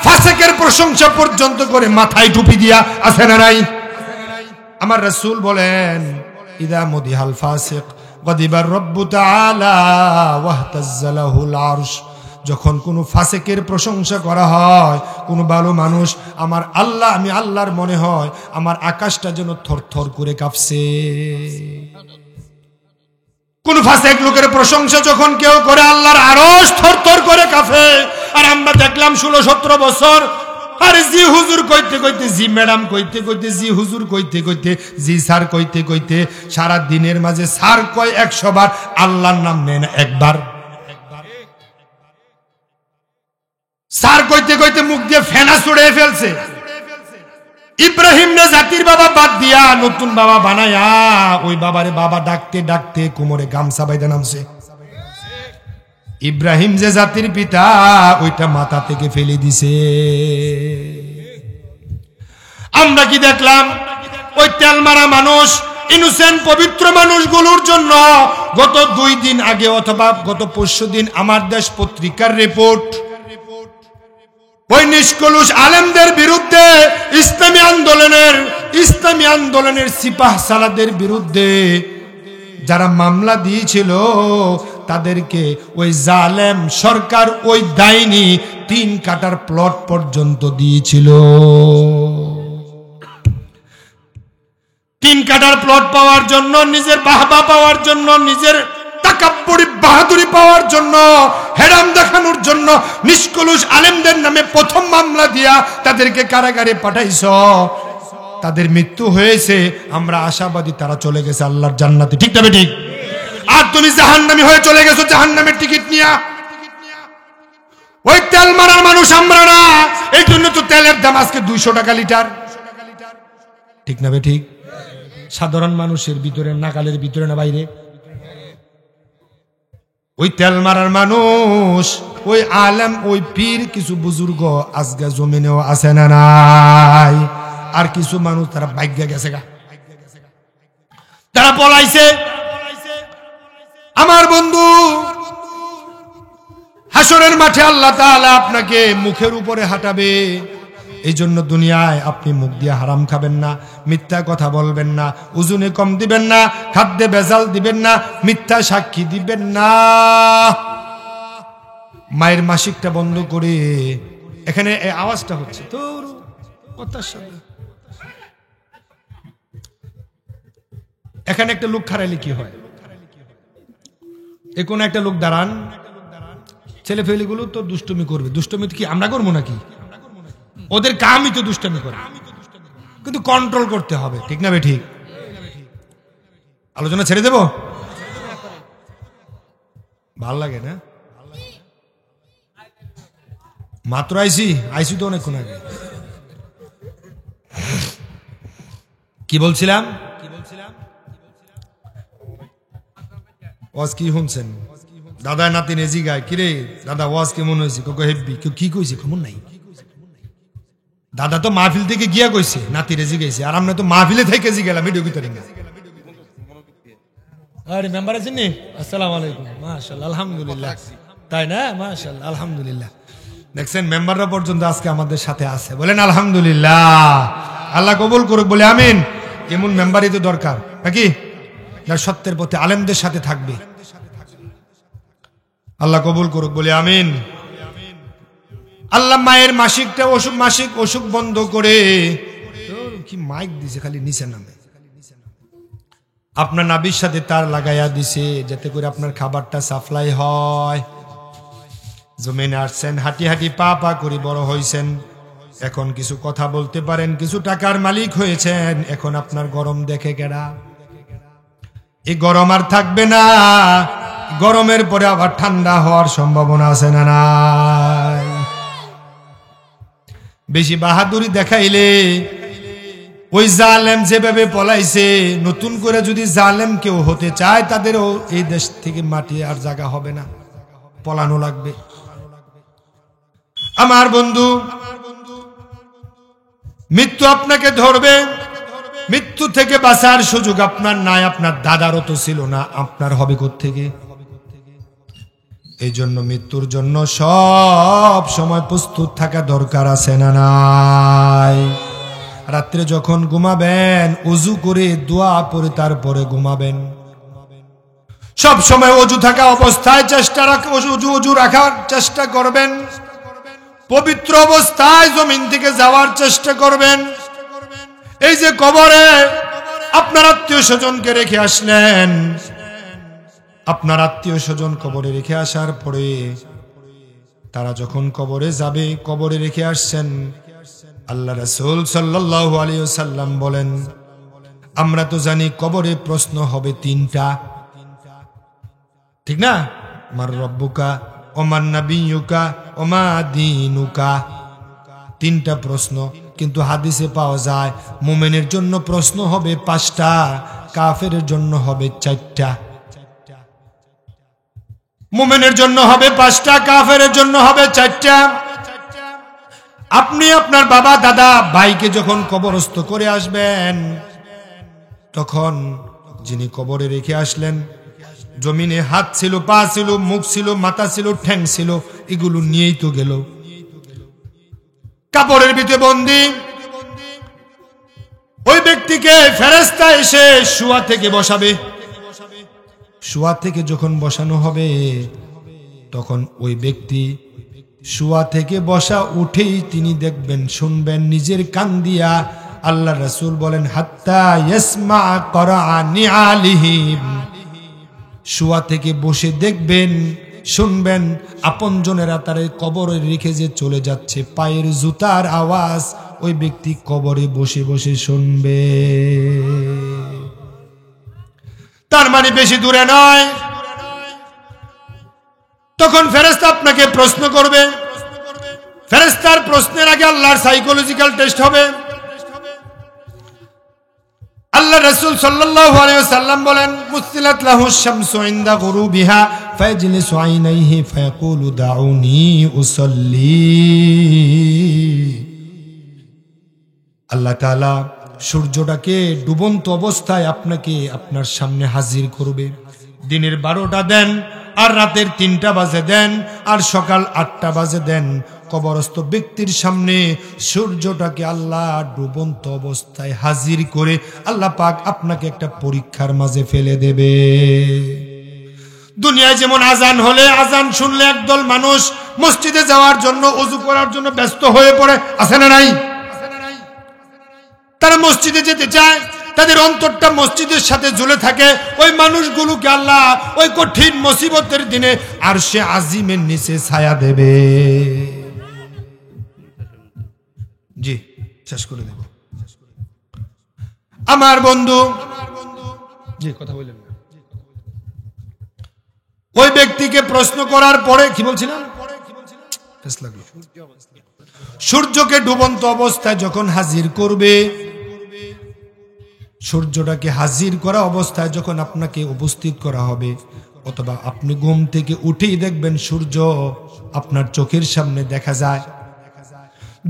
ফাসিকের প্রশংসা পর্যন্ত করে, মাথায় টুপি দিয়া আছে না নাই? আমার রাসূল বলেন, ইদা মুদিহাল ফাসিক গাদিবার রব্বু তাআলা ওয়াহতাজ্জালাহুল আরশ। যখন কোনো ফাসিকের প্রশংসা করা হয়, কোনো ভালো মানুষ, আমার আল্লাহ, আমি আল্লাহর মনে হয় আমার আকাশটা যেন থরথর করে কাঁপছে। কোন ফাসিক লোকের প্রশংসা যখন কেউ করে, আল্লাহর আরশ থরথর করে কাঁপে। আর আমরা দেখলাম 16-17 বছর, আরে জি হুজুর কইতে কইতে, জি ম্যাডাম কইতে কইতে, জি হুজুর কইতে কইতে, জি স্যার কইতে কইতে, সারা দিনের মাঝে স্যার কয় 100 বার, আল্লাহর নাম নেয় না একবার। স্যার কইতে কইতে মুখ দিয়ে ফেনা ছুড়ে ফেলছে। ইব্রাহিম নে জাতির বাবা বাদ দিয়া নতুন বাবা বানায়া, ওই বাবারে বাবা ডাকতে ডাকতে কোমরে গামছা বাইদা নামছে। ইব্রাহিম যে জাতির পিতা, ওইটা মাথা থেকে ফেলে দিছে। আমরা কি দেখলাম? ওই তেল মারা মানুষ, ইনোসেন্ট পবিত্র মানুষগুলোর জন্য গত 2 দিন আগে অথবা গত 5 দিন আমার দেশ পত্রিকার রিপোর্ট, ওই নিষ্কলুষ আলেমদের বিরুদ্ধে, ইসলামী আন্দোলনের সিপাহ সালাদের বিরুদ্ধে যারা মামলা দিয়েছিল, তাদেরকে ওই জালেম সরকার, ওই ডাইনি 3 কাটার প্লট পর্যন্ত দিয়েছিল। 3 কাটার প্লট পাওয়ার জন্য, নিজের বাহবা পাওয়ার জন্য, নিজের তাকাব্বুরি বাহাদুরি পাওয়ার জন্য, হেরাম দেখানোর জন্য নিষ্কলুষ আলেমদের নামে প্রথম মামলা দিয়া তাদেরকে কারাগারে পাঠাইছ। তাদের মৃত্যু হয়েছে, আমরা আশাবাদী তারা চলে গেছে আল্লাহর জান্নাতে। ঠিক তবে ঠিক। আর তুমি জাহান্নামী হয়ে চলে গেছো জাহান্নামের টিকিট নিয়া। ওই তেল মারার মানুষ আমরা না, এই জন্য তো তেলের দাম আজকে 200 টাকা লিটার। ঠিক না বে ঠিক? সাধারণ মানুষের ভিতরে, নাগালের ভিতরে না বাইরে? ওই তেল মারার মানুষ, ওই আলেম, ওই পীর, কিছু বুজুর্গ আজকে জমিনেও আছে না নাই? আর কিছু মানুষ তারা ভাগ্যে গেছে গা, তারা পলাইছে। আমার বন্ধু, হাসরের মাঠে আল্লাহ তাআলা আপনাকে মুখের উপরে হাঁটাবে। এই জন্য দুনিয়ায় আপনি মুখ দিয়ে হারাম খাবেন না, মিথ্যা কথা বলবেন না, ওজনে কম দিবেন না, খাদ্যে ভেজাল দিবেন না, মিথ্যা সাক্ষী দিবেন না। মায়ের মাসিকটা বন্ধ করে, এখানে এই আওয়াজটা হচ্ছে তোর কথার সাথে, এখানে একটা লোক খারাইলে কি হয়? কোন একটা লোক দাঁড়ান, ছেলে ফেলেগুলো তো দুষ্টমি করবে। দুষ্টমি কি আমরা করবো নাকি? ওদের কামই তো দুষ্টমি করে, কিন্তু কন্ট্রোল করতে হবে। ঠিক না বে ঠিক? আলোচনা ছেড়ে দেব? ভাল লাগে না? মাত্র আইসি তো অনেকক্ষণ আগে। কি বলছিলাম? ওয়াজ কি শুনছেন? দাদা নাতি নেজি গায়, কিরে দাদা ওয়াজ কেমন হয়েছে? হেব্বি। কেউ কি কইছে খবর নাই। দাদা তো মাহফিল থেকে গিয়া কইছে, নাতি রেজি গেছে, আর আমরা তো মাহফিলে থেকে জি গেলাম ভিডিও ভিতরে। আরে মেম্বার আছেন নি? আসসালামু আলাইকুম। মাশাআল্লাহ, আলহামদুলিল্লাহ। তাই না? মাশাআল্লাহ, আলহামদুলিল্লাহ। দেখছেন মেম্বাররা পর্যন্ত আজকে আমাদের সাথে আছে, বলেন আলহামদুলিল্লাহ। আল্লাহ কবুল করুক, বলে আমিন। এমন মেম্বারই তো দরকার নাকি, যারা সত্যের পথে আলেমদের সাথে থাকবে। আল্লাহ কবুল করুক, বলে আমিন। আল্লাহ মায়ের মাসিক অসুখ বন্ধ করে, কি মাইক দিছে খালি নিচে নামে, আপনার নাভির সাথে তার লাগাইয়া দিছে যাতে করে আপনার খাবারটা সাপ্লাই হয়। জমিনে আসছেন, হাঁটি হাঁটি পা পা করে বড় হয়েছেন, এখন কিছু কথা বলতে পারেন, কিছু টাকার মালিক হয়েছেন। এখন আপনার গরম দেখে কেডা? এই গরম আর থাকবে না। গরমের পরে আবার ঠান্ডা হওয়ার সম্ভাবনা আছে না নাই? বেশি বাহাদুরি দেখাইলে ওই জালেম যেভাবে পলাইছে, নতুন করে যদি জালেম কেউ হতে চায় তাদেরও এই দেশ থেকে মাটি আর জায়গা হবে না, পলানো লাগবে। আমার বন্ধু, মৃত্যু আপনাকে ধরবে। মৃত্যু থেকে বাঁচার সুযোগ আপনার নাই, আপনার দাদারও তো ছিল না, আপনার হবে কোত্থেকে? এই জন্য মৃত্যুর জন্য সব সময় প্রস্তুত থাকা দরকার আছে না নাই? রাত্রে যখন ঘুমাবেন ওযু করে দোয়া পড়ে তারপরে ঘুমাবেন। সব সময় ওযু থাকা অবস্থায় ওযু রাখার চেষ্টা করবেন। পবিত্র অবস্থায় জমিন থেকে যাওয়ার চেষ্টা করবেন। এই যে কবরে আপনার আত্মীয় স্বজনকে রেখে আসলেন, আপনার আত্মীয় স্বজন কবরে রেখে আসার পরে তারা যখন কবরে যাবে, কবরে রেখে আসছেন, আল্লাহ রাসূল সাল্লাল্লাহু আলাইহি ওয়াসাল্লাম বলেন, আমরা তো জানি কবরে প্রশ্ন হবে তিনটা, ঠিক না? মার রব্বুকা ওমান নাবিয়ুকা ওমা দীনুকা, তিনটা প্রশ্ন। কিন্তু হাদিসে পাওয়া যায় মুমিনের জন্য প্রশ্ন হবে 5টা, কাফেরের জন্য হবে 4টা। মুমিনের জন্য হবে 5টা, কাফেরের জন্য হবে 4টা। আপনি আপনার বাবা দাদা ভাইকে যখন কবরস্থ করে আসবেন, তখন যিনি কবরে রেখে আসলেন, জমিনে হাত ছিল, পা ছিল, মুখ ছিল, মাথা ছিল, ঠ্যাং ছিল, এগুলো নিয়েই তো গেল। কাপড়ের ভিতরে বন্দি ওই ব্যক্তিকে ফেরেশতা এসে শুয়া থেকে বসাবে। শুয়া থেকে যখন বসানো হবে, তখন ওই ব্যক্তি শুয়া থেকে বসা উঠেই তিনি দেখবেন, শুনবেন নিজের কান দিয়া। আল্লাহ রাসূল বলেন, হাত্তা ইয়াসমা করাআনি আলিহিম, শুয়া থেকে বসে দেখবেন, শুনবেন আপনজনেরা তার কবরে রেখে যে চলে যাচ্ছে, পায়ের জুতার আওয়াজ ওই ব্যক্তি কবরে বসে বসে শুনবে। তার মানে বেশি দূরে নয়। তখন ফেরেশতা আপনাকে প্রশ্ন করবে। ফেরেশতার প্রশ্নের আগে আল্লাহর সাইকোলজিক্যাল টেস্ট হবে। আল্লাহ রাসূল সাল্লাল্লাহু আলাইহি ওয়াসাল্লাম বলেন, মুসিলাত লাহুশ শামসু ইনদা গুরুবিহা ফায়াজলিসু আইনাইহি ফায়াকুলু দাউনি উসাল্লি। আল্লাহ তাআলা সূর্যটাকে ডুবন্ত অবস্থায় আপনাকে আপনার সামনে হাজির করবে। দিনের 12টা দেন, আর রাতের 3টা বাজে দেন, আর সকাল 8টা বাজে দেন। কবরস্থ ব্যক্তির সামনে সূর্যটাকে আল্লাহ ডুবন্ত অবস্থায় হাজির করে আল্লাহ পাক আপনাকে একটা পরীক্ষার মাঝে ফেলে দেবে। দুনিয়ায় যেমন আজান হলে, আজান শুনলে একদল মানুষ মসজিদে যাওয়ার জন্য, ওযু করার জন্য ব্যস্ত হয়ে পড়ে, আছে না নাই? তারা মসজিদে যেতে চায়, তাদের অন্তরটা মসজিদের সাথে ঝুলে থাকে। ওই মানুষগুলোকে আল্লাহ ওই কঠিন মুসিবতের দিনে আরশে আজিমের নিচে ছায়া দেবে। জি, শেষ করে দেব। আমার বন্ধু, জি কথা বললেন, ওই ব্যক্তিকে প্রশ্ন করার পরে কি বলছিলাম, সূর্যকে ডুবন্ত অবস্থায় যখন হাজির করবে, সূর্যটাকে হাজির করা অবস্থায় যখন আপনাকে উপস্থিত করা হবে, অথবা আপনি ঘুম থেকে উঠেই দেখবেন সূর্য আপনার চোখের সামনে দেখা যায়।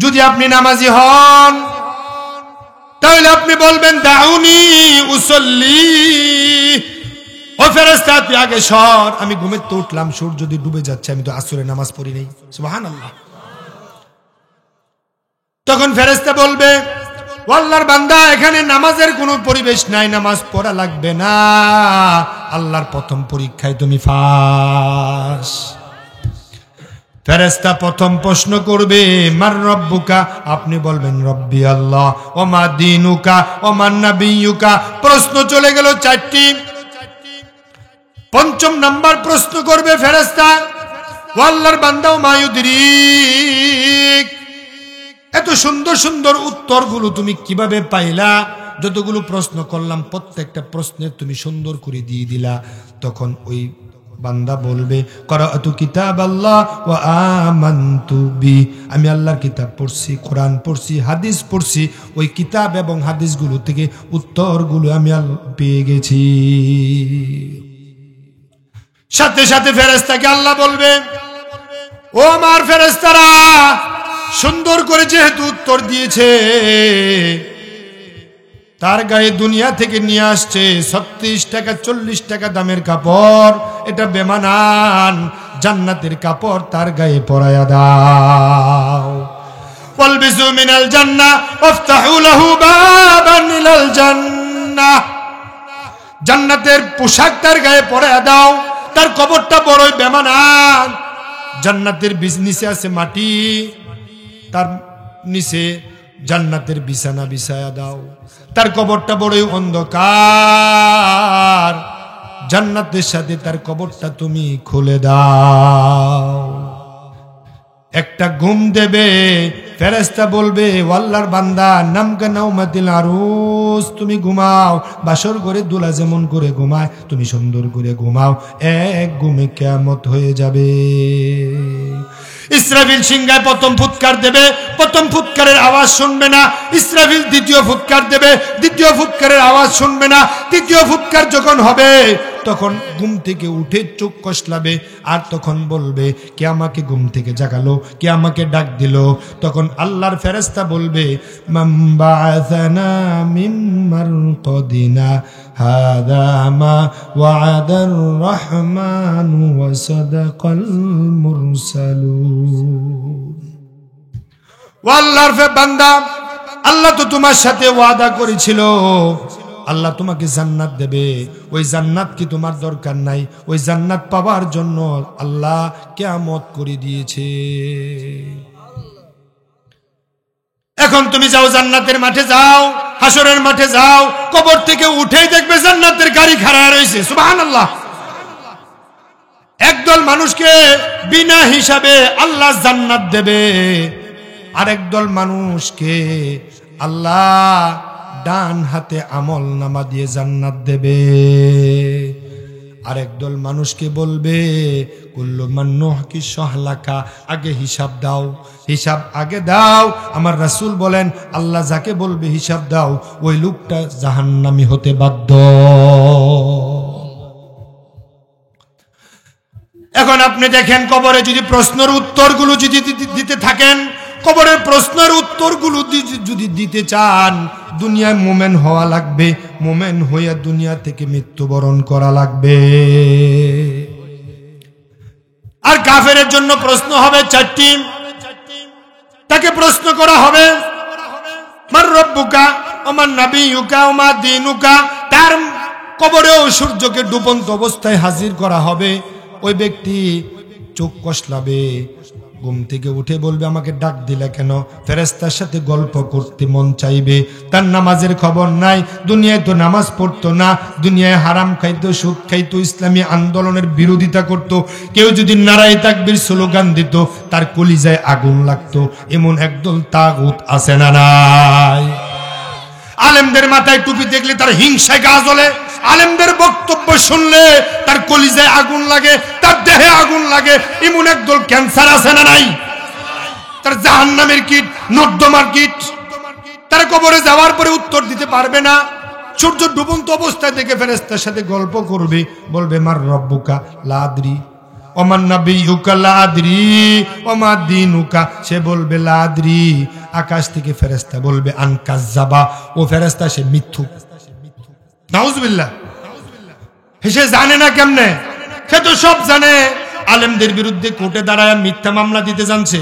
যদি আপনি নামাজি হন, তাহলে আপনি বলবেন, দাউনি উসাল্লি। ও ফেরেশতা, আপনি আগে সর, আমি ঘুমের তো উঠলাম, সূর্য যদি ডুবে যাচ্ছে, আমি তো আসরে নামাজ পড়ি নাই। সুবহানাল্লাহ। তখন ফেরেশতা বলবে, আল্লাহর বান্দা, এখানে নামাজের কোনো পরিবেশ নাই, নামাজ পড়া লাগবে না, আল্লাহর প্রথম পরীক্ষায় তুমি ফাঁস। ফেরেশতা প্রথম প্রশ্ন করবে মার রব্বুকা, আপনি বলবেন রব্বি আল্লাহ। ও মা দীনুকা ও মান নাবিয়ুকা, প্রশ্ন চলে গেল 4টি। পঞ্চম নাম্বার প্রশ্ন করবে ফেরেশতা, ও আল্লাহর বান্দা ও মায়ুদরিক, এত সুন্দর সুন্দর উত্তরগুলো তুমি কিভাবে পাইলা? যতগুলো প্রশ্ন করলাম প্রত্যেকটা প্রশ্নের তুমি সুন্দর করে দিয়ে দিলা। তখন ওই বান্দা বলবে করাতু কিতাব আল্লাহ ওয়া আমানতু বি, আমি আল্লাহর কিতাব পড়ছি, কোরআন পড়ছি, হাদিস পড়ছি, ওই কিতাব এবং হাদিসগুলো থেকে উত্তরগুলো আমি পেয়ে গেছি। সাথে সাথে ফেরেশতাকে আল্লাহ বলবে, ও আমার ফেরেশতারা, সুন্দর করে যেহেতু উত্তর দিয়েছে, তার গায়ে দুনিয়া থেকে নিয়ে আসছে 36 টাকা 40 টাকা দামের কাপড়, এটা বেমানান জান্নাতের কাপড় তার গায়ে পরায়া দাও। ওয়ালবিসু মিনাল জান্নাহ ওয়াফতাহু লাহু বাবান ইলাল জান্নাহ, জান্নাতের পোশাক তার গায়ে পরায়া দাও, তার কবরটা বড়ই বেমানান। জান্নাতের নিচে আছে মাটি, তার নিচে জান্নাতের বিছানা বিছায়া দাও, তার কবরটা বড়ই অন্ধকার, জান্নাতের সাথে তার কবরটা তুমি খুলে দাও। একটা ঘুম দেবে, ফেরেশতা বলবে আল্লাহর বান্দা নামকা নাউমাতিল আরুস, তুমি ঘুমাও, বাসর ঘরে দুলা যেমন করে ঘুমায় তুমি সুন্দর করে ঘুমাও, এক ঘুমে কিয়ামত হয়ে যাবে। ইসরাফিল সিংহায় প্রথম ফুৎকার দেবে, প্রথম ফুৎকারের আওয়াজ শুনবে না। ইসরাফিল দ্বিতীয় ফুৎকার দেবে, দ্বিতীয় ফুৎকারের আওয়াজ শুনবে না। তৃতীয় ফুৎকার যখন হবে তখন ঘুম থেকে উঠে চোখ কষলাবে, আর তখন বলবে কে আমাকে ঘুম থেকে জাগালো, কে আমাকে ডাক দিল? তখন আল্লাহর ফেরেশতা বলবে মান বাআসানা মিন মারকাদিনা হাযা মা ওয়া'দার রহমানু ওয়া সাদাকাল মুরসালুন। ও আল্লাহর বান্দা, আল্লাহ তো তোমার সাথে ওয়াদা করেছিল আল্লাহ তোমাকে জান্নাত দেবে, ওই জান্নাত কি তোমার দরকার নাই? ওই জান্নাত পাওয়ার জন্য আল্লাহ কিয়ামত করে দিয়েছে। এখন তুমি যাও জান্নাতের মাঠে, যাও হাসরের মাঠে, যাও কবর থেকে উঠেই দেখবে জান্নাতের গাড়ি খাড়া রয়েছে। সুবহানাল্লাহ। একদল মানুষকে বিনা হিসাবে আল্লাহ জান্নাত দেবে, আরেক দল মানুষকে আল্লাহ ডান হাতে আমল নামা দিয়ে জান্নাত দেবে। আরেক দল মানুষকে বলবে কুল্লু মান নুহকি সাহলাকা, আগে হিসাব দাও, হিসাব আগে দাও। আমার রাসূল বলেন আল্লাহ যাকে বলবে হিসাব দাও, ওই লোকটা জাহান্নামী হতে বাধ্য। এখন আপনি দেখেন কবরে যদি প্রশ্নের উত্তরগুলো যদি দিতে থাকেন, কবরের প্রশ্নের উত্তরগুলো যদি দিতে চান, দুনিয়ায় মোমেন হওয়া লাগবে, মোমেন হইয়া দুনিয়া থেকে মৃত্যুবরণ করা লাগবে। আর কাফেরের জন্য প্রশ্ন হবে 4টি। তাকে প্রশ্ন করা হবে মার রব্বুকা ও মান নাবিয়ুকা ও মা দীনুকা, তার কবরেও সূর্যকে ডুবন্ত অবস্থায় হাজির করা হবে। ওই ব্যক্তি চোখ কষলাবে, ঘুম থেকে উঠে বলবে আমাকে ডাক দিলে কেন? ফেরেশতার সাথে গল্প করতে মন চাইবে। তার নামাজের খবর নাই, দুনিয়ায় তো নামাজ পড়তো না, দুনিয়ায় হারাম খাইতো, সুদ খাইতো, ইসলামী আন্দোলনের বিরোধিতা করত। কেউ যদি নারায়ে তাকবীর স্লোগান দিত তার কলিজায় আগুন লাগতো। এমন একদল তাগুত আছে না নাই? আলেমদের মাথায় টুপি দেখলে তার হিংসায় গা জ্বলে, আলেমদের বক্তব্য শুনলে তার কলিজায় আগুন লাগে, তার দেহে আগুন লাগে। এমন একদল ক্যান্সার আছে না নাই? তার জাহান্নামের কিট, নর্দমার কিট। তার কবরে যাওয়ার পরে উত্তর দিতে পারবে না। সূর্য ডুবন্ত অবস্থায় দেখে ফেরেশতার সাথে গল্প করবে, বলবে মার রব্বুকা লা আদরি ও মান নাবিয়ুকা লা আদরি ও মা দীনুকা, সে বলবে লা আদরি। আকাশ থেকে ফেরেশতা বলবে আন কাজ্জাবা, ও ফেরেশতা সে মিথ্যুক। নাউজুবিল্লাহ। সে জানে না কেমনে? সে তো সব জানে। আলেমদের বিরুদ্ধে কোর্টে দাঁড়ায় মিথ্যা মামলা দিতে জানছে,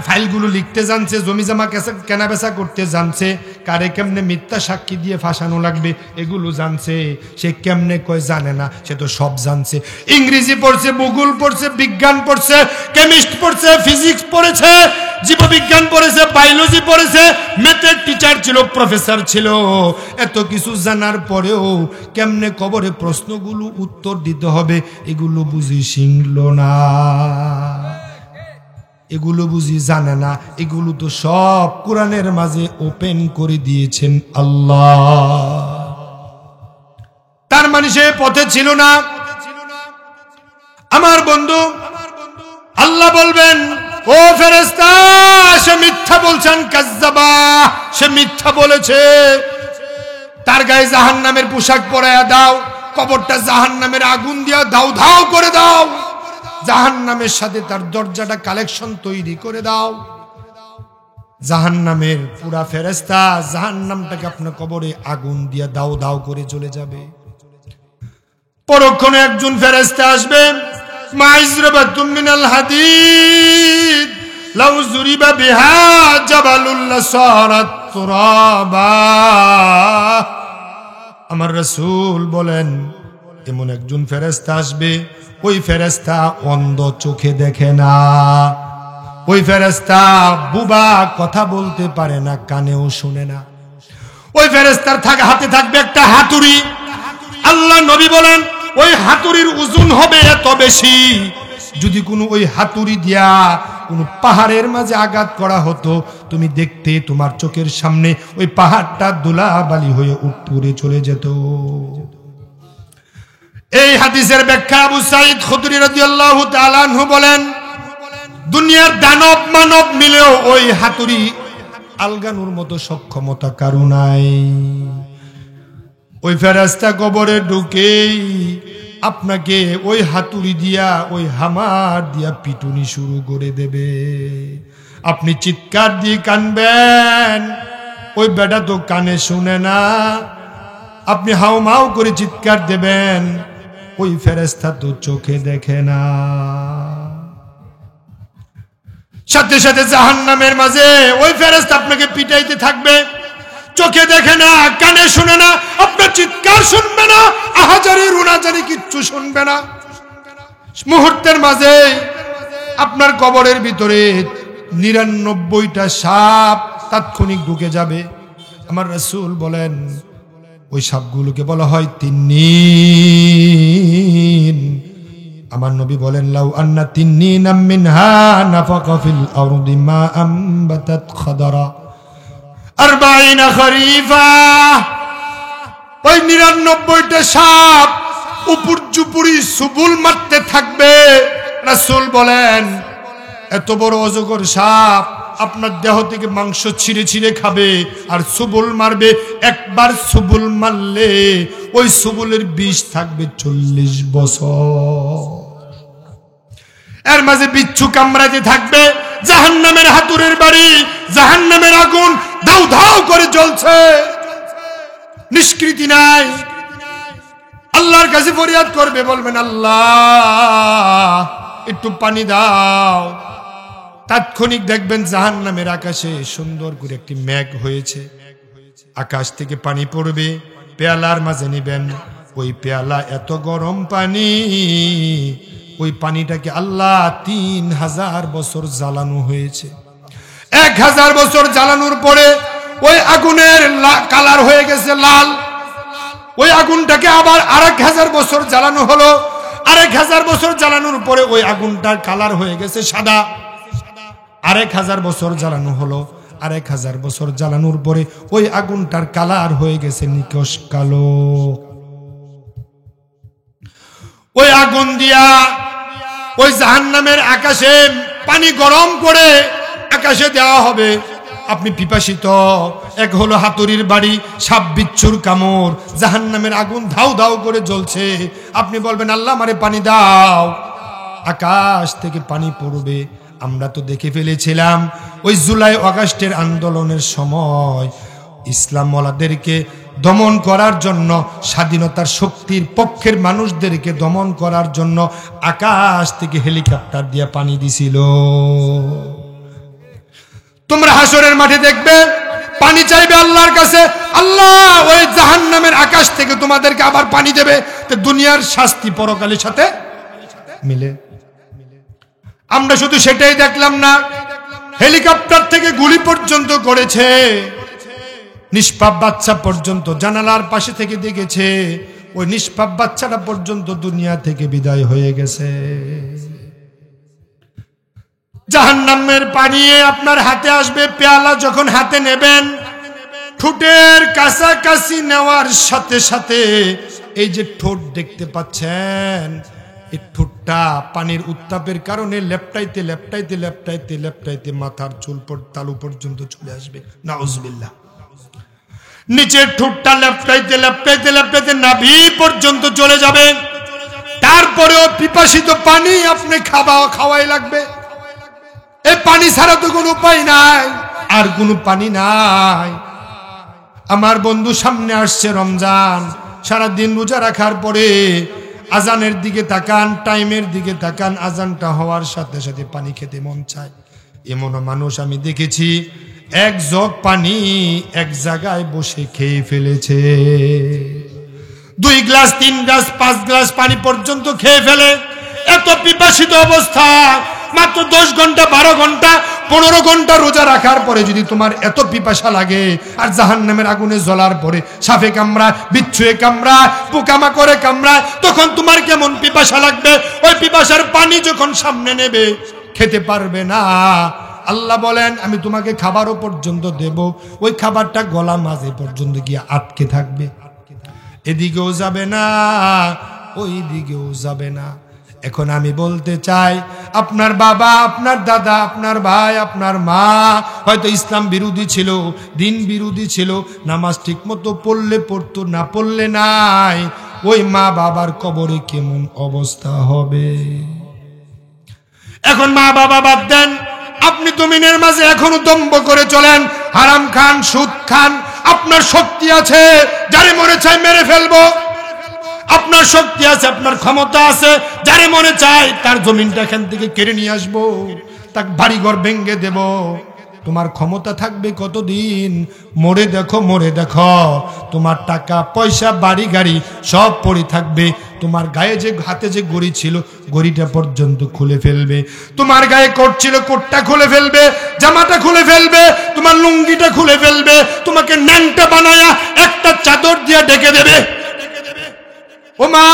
ফাইলগুলো লিখতে জানছে, জমি জমা কেনা বেচা করতে জানছে, কারে কেমনে মিথ্যা সাক্ষী দিয়ে ফাঁসানো লাগবে এগুলো জানছে। সে কেমনে কয় জানে না, সে তো সব জানছে। ইংরেজি পড়ছে, ভূগোল পড়ছে, বিজ্ঞান পড়ছে, কেমিস্ট পড়ছে, ফিজিক্স পড়েছে, জীববিজ্ঞান পড়েছে, বায়োলজি পড়েছে, ম্যাথের টিচার ছিল, প্রফেসর ছিল। এত কিছু জানার পরেও কেমনে কবরে প্রশ্নগুলো উত্তর দিতে হবে এগুলো বুঝি শিখল না, এগুলো বুঝি জানে না। এগুলো তো সব কোরআনের মাঝে ওপেন করে দিয়েছেন আল্লাহ। তার মানে সে পথে ছিল না। আমার বন্ধু, আল্লাহ বলবেন, ও ফেরেশতা, সে মিথ্যা বলছেন, কাজ্জাবা, সে মিথ্যা বলেছে। তার গায়ে জাহান্নামের পোশাক পরায়া দাও, কবরটা জাহান্নামের আগুন দিয়া দাও ধাও করে দাও, জাহান্নামের সাথে তার দরজাটা কালেকশন তৈরি করে দাও। জাহান্নামের পুরা ফেরেশতা জাহান্নামটাকে আপনার কবরে আগুন দিয়া দাও দাও করে চলে যাবে। পরক্ষণে একজন ফেরেশতা আসবে, মাইজরাবাতুম মিনাল হাদিদ লাউ যুরিবা বিহা জাবালুল লাসারাত তুরাবা। আমার রাসূল বলেন, এমন একজন ফেরেশতা আসবে, ওই ফেরেশতা অন্ধ, চোখে দেখে না। ওই ফেরেশতা বুবা, কথা বলতে পারে না, কানেও শুনে না। ওই ফেরেশতার হাতে থাকবে একটা হাতুড়ি। আল্লাহ নবী বলেন, ওই হাতুড়ির ওজন হবে এত বেশি, যদি কোনো ওই হাতুড়ি দিয়া কোনো পাহাড়ের মাঝে আঘাত করা হতো, তুমি দেখতে তোমার চোখের সামনে ওই পাহাড়টা ধুলাবালি হয়ে উড়ে চলে যেত। এই হাদিসের ব্যাখ্যা আবু সাঈদ খুদরি রাদিয়াল্লাহু তাআলা আনহু বলেন, দুনিয়ার দানব মানব মিলেও ওই হাতুড়ি আলগানোর মতো সক্ষমতা কারো নাই। ওই ফেরেশতা কবরে ঢুকেই আপনাকে ওই হাতুড়ি দিয়া, ওই হামার দিয়া পিটুনি শুরু করে দেবে। আপনি চিৎকার দিয়ে কানবেন, ওই বেটা তো কানে শুনে না। আপনি হাউমাউ করে চিৎকার দেবেন, ওই ফেরেশতা তো চোখে দেখে না। সাথে সাথে জাহান্নামের মাঝে ওই ফেরেশতা আপনাকে পিটাইতে থাকবে, চোখে দেখে না, কানে শুনে না, আপনার চিৎকার শুনবে না, আহাজারি রুনাজারি কিচ্ছু শুনবে না। মুহূর্তের মাঝে আপনার কবরের ভিতরে ৯৯টা সাপ তাৎক্ষণিক ঢুকে যাবে। আমার রাসূল বলেন, ওই সাপগুলোকে বলা হয় তিন্নিন। আমার নবী বলেন, লাউ আন্না তিন্নিনাম মিনহা নাফাকা ফিল আরদি মা আমবাতাত খাদারা ৪০ খরিফা। ওই ৯৯টা সাপ উপর জুপুরি সুবুল মারতে থাকবে। রাসূল বলেন, এত বড় অজগর সাপ আপনার দেহ থেকে মাংস ছিঁড়ে ছিঁড়ে খাবে আর সুবুল মারবে। একবার সুবুল মারলে ওই সুবুলের বিষ থাকবে ৪০ বছর। এর মাঝে বিচ্ছু কামড়াতে থাকবে। জাহান্নামের হাতুড়ের বাড়ি, জাহান্নামের আগুন দাউ দাউ করে জ্বলছে, নিষ্কৃতি নাই। আল্লাহর কাছে ফরিয়াদ করবে, বলবেন, আল্লাহ একটু পানি দাও। তাৎক্ষণিক দেখবেন জাহান্নামের আকাশে সুন্দর করে একটি মেঘ হয়েছে, আকাশ থেকে পানি পড়বে, পেয়ালার মাঝে নেবেন। ওই পেয়ালা এত গরম পানি, ওই পানিটাকে আল্লাহ ৩০০০ বছর জ্বালানো হয়েছে। ১০০০ বছর জ্বালানোর পরে ওই আগুনের কালার হয়ে গেছে লাল। ওই আগুনটাকে আবার ১০০০ বছর জ্বালানো হলো। ১০০০ বছর জ্বালানোর পরে ওই আগুনটার কালার হয়ে গেছে সাদা। ১০০০ বছর জ্বালানো হলো। ১০০০ বছর জ্বালানোর পরে ওই আগুনটার কালার হয়ে গেছে নিকশ কালো। ওই আগুন দিয়া ওই জাহান্নামের আকাশে পানি গরম করে আকাশে দেওয়া হবে। আপনি পিপাসিত, এক হলো হাতুড়ির বাড়ি, সাপ বিচ্ছুর কামড়, জাহান্নামের আগুন ধাউ ধাউ করে জ্বলছে। আপনি বলবেন, আল্লাহ আমারে পানি দাও। আকাশ থেকে পানি পড়বে। আমরা তো দেখে ফেলেছিলাম ওই জুলাই আগস্টের আন্দোলনের সময় ইসলামওয়ালাদেরকে দমন করার জন্য, স্বাধীনতার শক্তির পক্ষের মানুষদেরকে দমন করার জন্য আকাশ থেকে হেলিকপ্টার দিয়ে পানি দিছিল। তোমরা হাসরের মাঠে দেখবে পানি চাইবে আল্লাহর কাছে, আল্লাহ ওই জাহান্নামের আকাশ থেকে তোমাদেরকে আবার পানি দেবে। তো দুনিয়ার শাস্তি পরকালের সাথে মিলে। আমরা শুধু সেটাই দেখলাম না, হেলিকপ্টার থেকে গুলি পর্যন্ত করেছে, নিষ্পাপ বাচ্চা পর্যন্ত জানালার পাশে থেকে দেখেছে, ওই নিষ্পাপ বাচ্চাটা পর্যন্ত দুনিয়া থেকে বিদায় হয়ে গেছে। জাহান্নামের পানি আপনার হাতে আসবে, পেয়ালা যখন হাতে নেবেন, ঠোঁটের কাছাকাছি নেওয়ার সাথে সাথে এই যে ঠোঁট দেখতে পাচ্ছেন, এই ঠোঁটটা পানির উত্তাপের কারণে লেপটাইতে লেপটাইতে লেপটাইতে লেপটাইতে মাথার চুল তালু পর্যন্ত চলে আসবে। নাউজুবিল্লাহ। নিচের ঠোঁটটা লেপটাইতে লেপটাইতে লেপটাইতে নাভি পর্যন্ত চলে যাবে। তারপরেও পিপাসিত পানি আপনি খাওয়াই লাগবে। এই পানি ছাড়া তো কোনো উপায় নাই, আর কোনো পানি নাই। আমার বন্ধু, সামনে আসছে রমজান, সারাদিন রোজা রাখার পরে আজানের দিকে তাকান, টাইমের দিকে তাকান, আজানটা হওয়ার সাথে সাথে পানি খেতে মন চায়। এমনও মানুষ আমি দেখেছি এক জগ পানি এক জায়গায় বসে খেয়ে ফেলেছে। 2 গ্লাস 3 গ্লাস 5 গ্লাস পানি পর্যন্ত খেয়ে ফেলে। এত পিপাসিত অবস্থা। মাত্র 10 ঘন্টা 12 ঘন্টা 15 ঘন্টা রোজা রাখার পরে যদি তোমার এত পিপাসা লাগে, আর জাহান্নামের আগুনে জ্বলার পরে সাপে কামড়া, বিচ্ছুয়ে কামড়া, পোকামাকড়ে কামড়া, তখন তোমার কেমন পিপাসা লাগবে? ওই পিপাসার পানি যখন সামনে নেবে খেতে পারবে না। আল্লাহ বলেন আমি তোমাকে খাবারও পর্যন্ত দেব, ওই খাবারটা গলা মাঝে পর্যন্ত গিয়ে আটকে থাকবে, এদিকেও যাবে না ওই দিকেও যাবে না। এখন আমি বলতে চাই, আপনার বাবা, আপনার দাদা, আপনার ভাই, আপনার মা হয়তো ইসলাম বিরোধী ছিল, দিন বিরোধী ছিল, নামাজ ঠিক মতো পড়লে পড়তো, না পড়লে নাই। ওই মা বাবার কবরে কেমন অবস্থা হবে? এখন মা বাবা বাদ দেন, আপনি জমিনের মাঝে এখনো দম্ভ করে চলেন, হারাম খান, সুদ খান। আপনার শক্তি আছে, যারে মনে চায় মেরে ফেলবো। আপনার শক্তি আছে, আপনার ক্ষমতা আছে, যারে মনে চায় তার জমিনটা এখান থেকে কেড়ে নিয়ে আসবো, তার বাড়িঘর ভেঙে দেব। তোমার ক্ষমতা থাকবে কতদিন? মরে দেখো, মরে দেখো, তোমার টাকা পয়সা বাড়ি গাড়ি সব পড়ে থাকবে। তোমার গায়ে যে হাতে যে গড়ি ছিল, গড়িটা পর্যন্ত খুলে ফেলবে। তোমার গায়ে কোট ছিল, কোটটা খুলে ফেলবে। জামাটা খুলে ফেলবে, তোমার লুঙ্গিটা খুলে ফেলবে। তোমাকে ন্যাংটা বানায়া একটা চাদর দিয়ে ঢেকে দেবে। ও মা,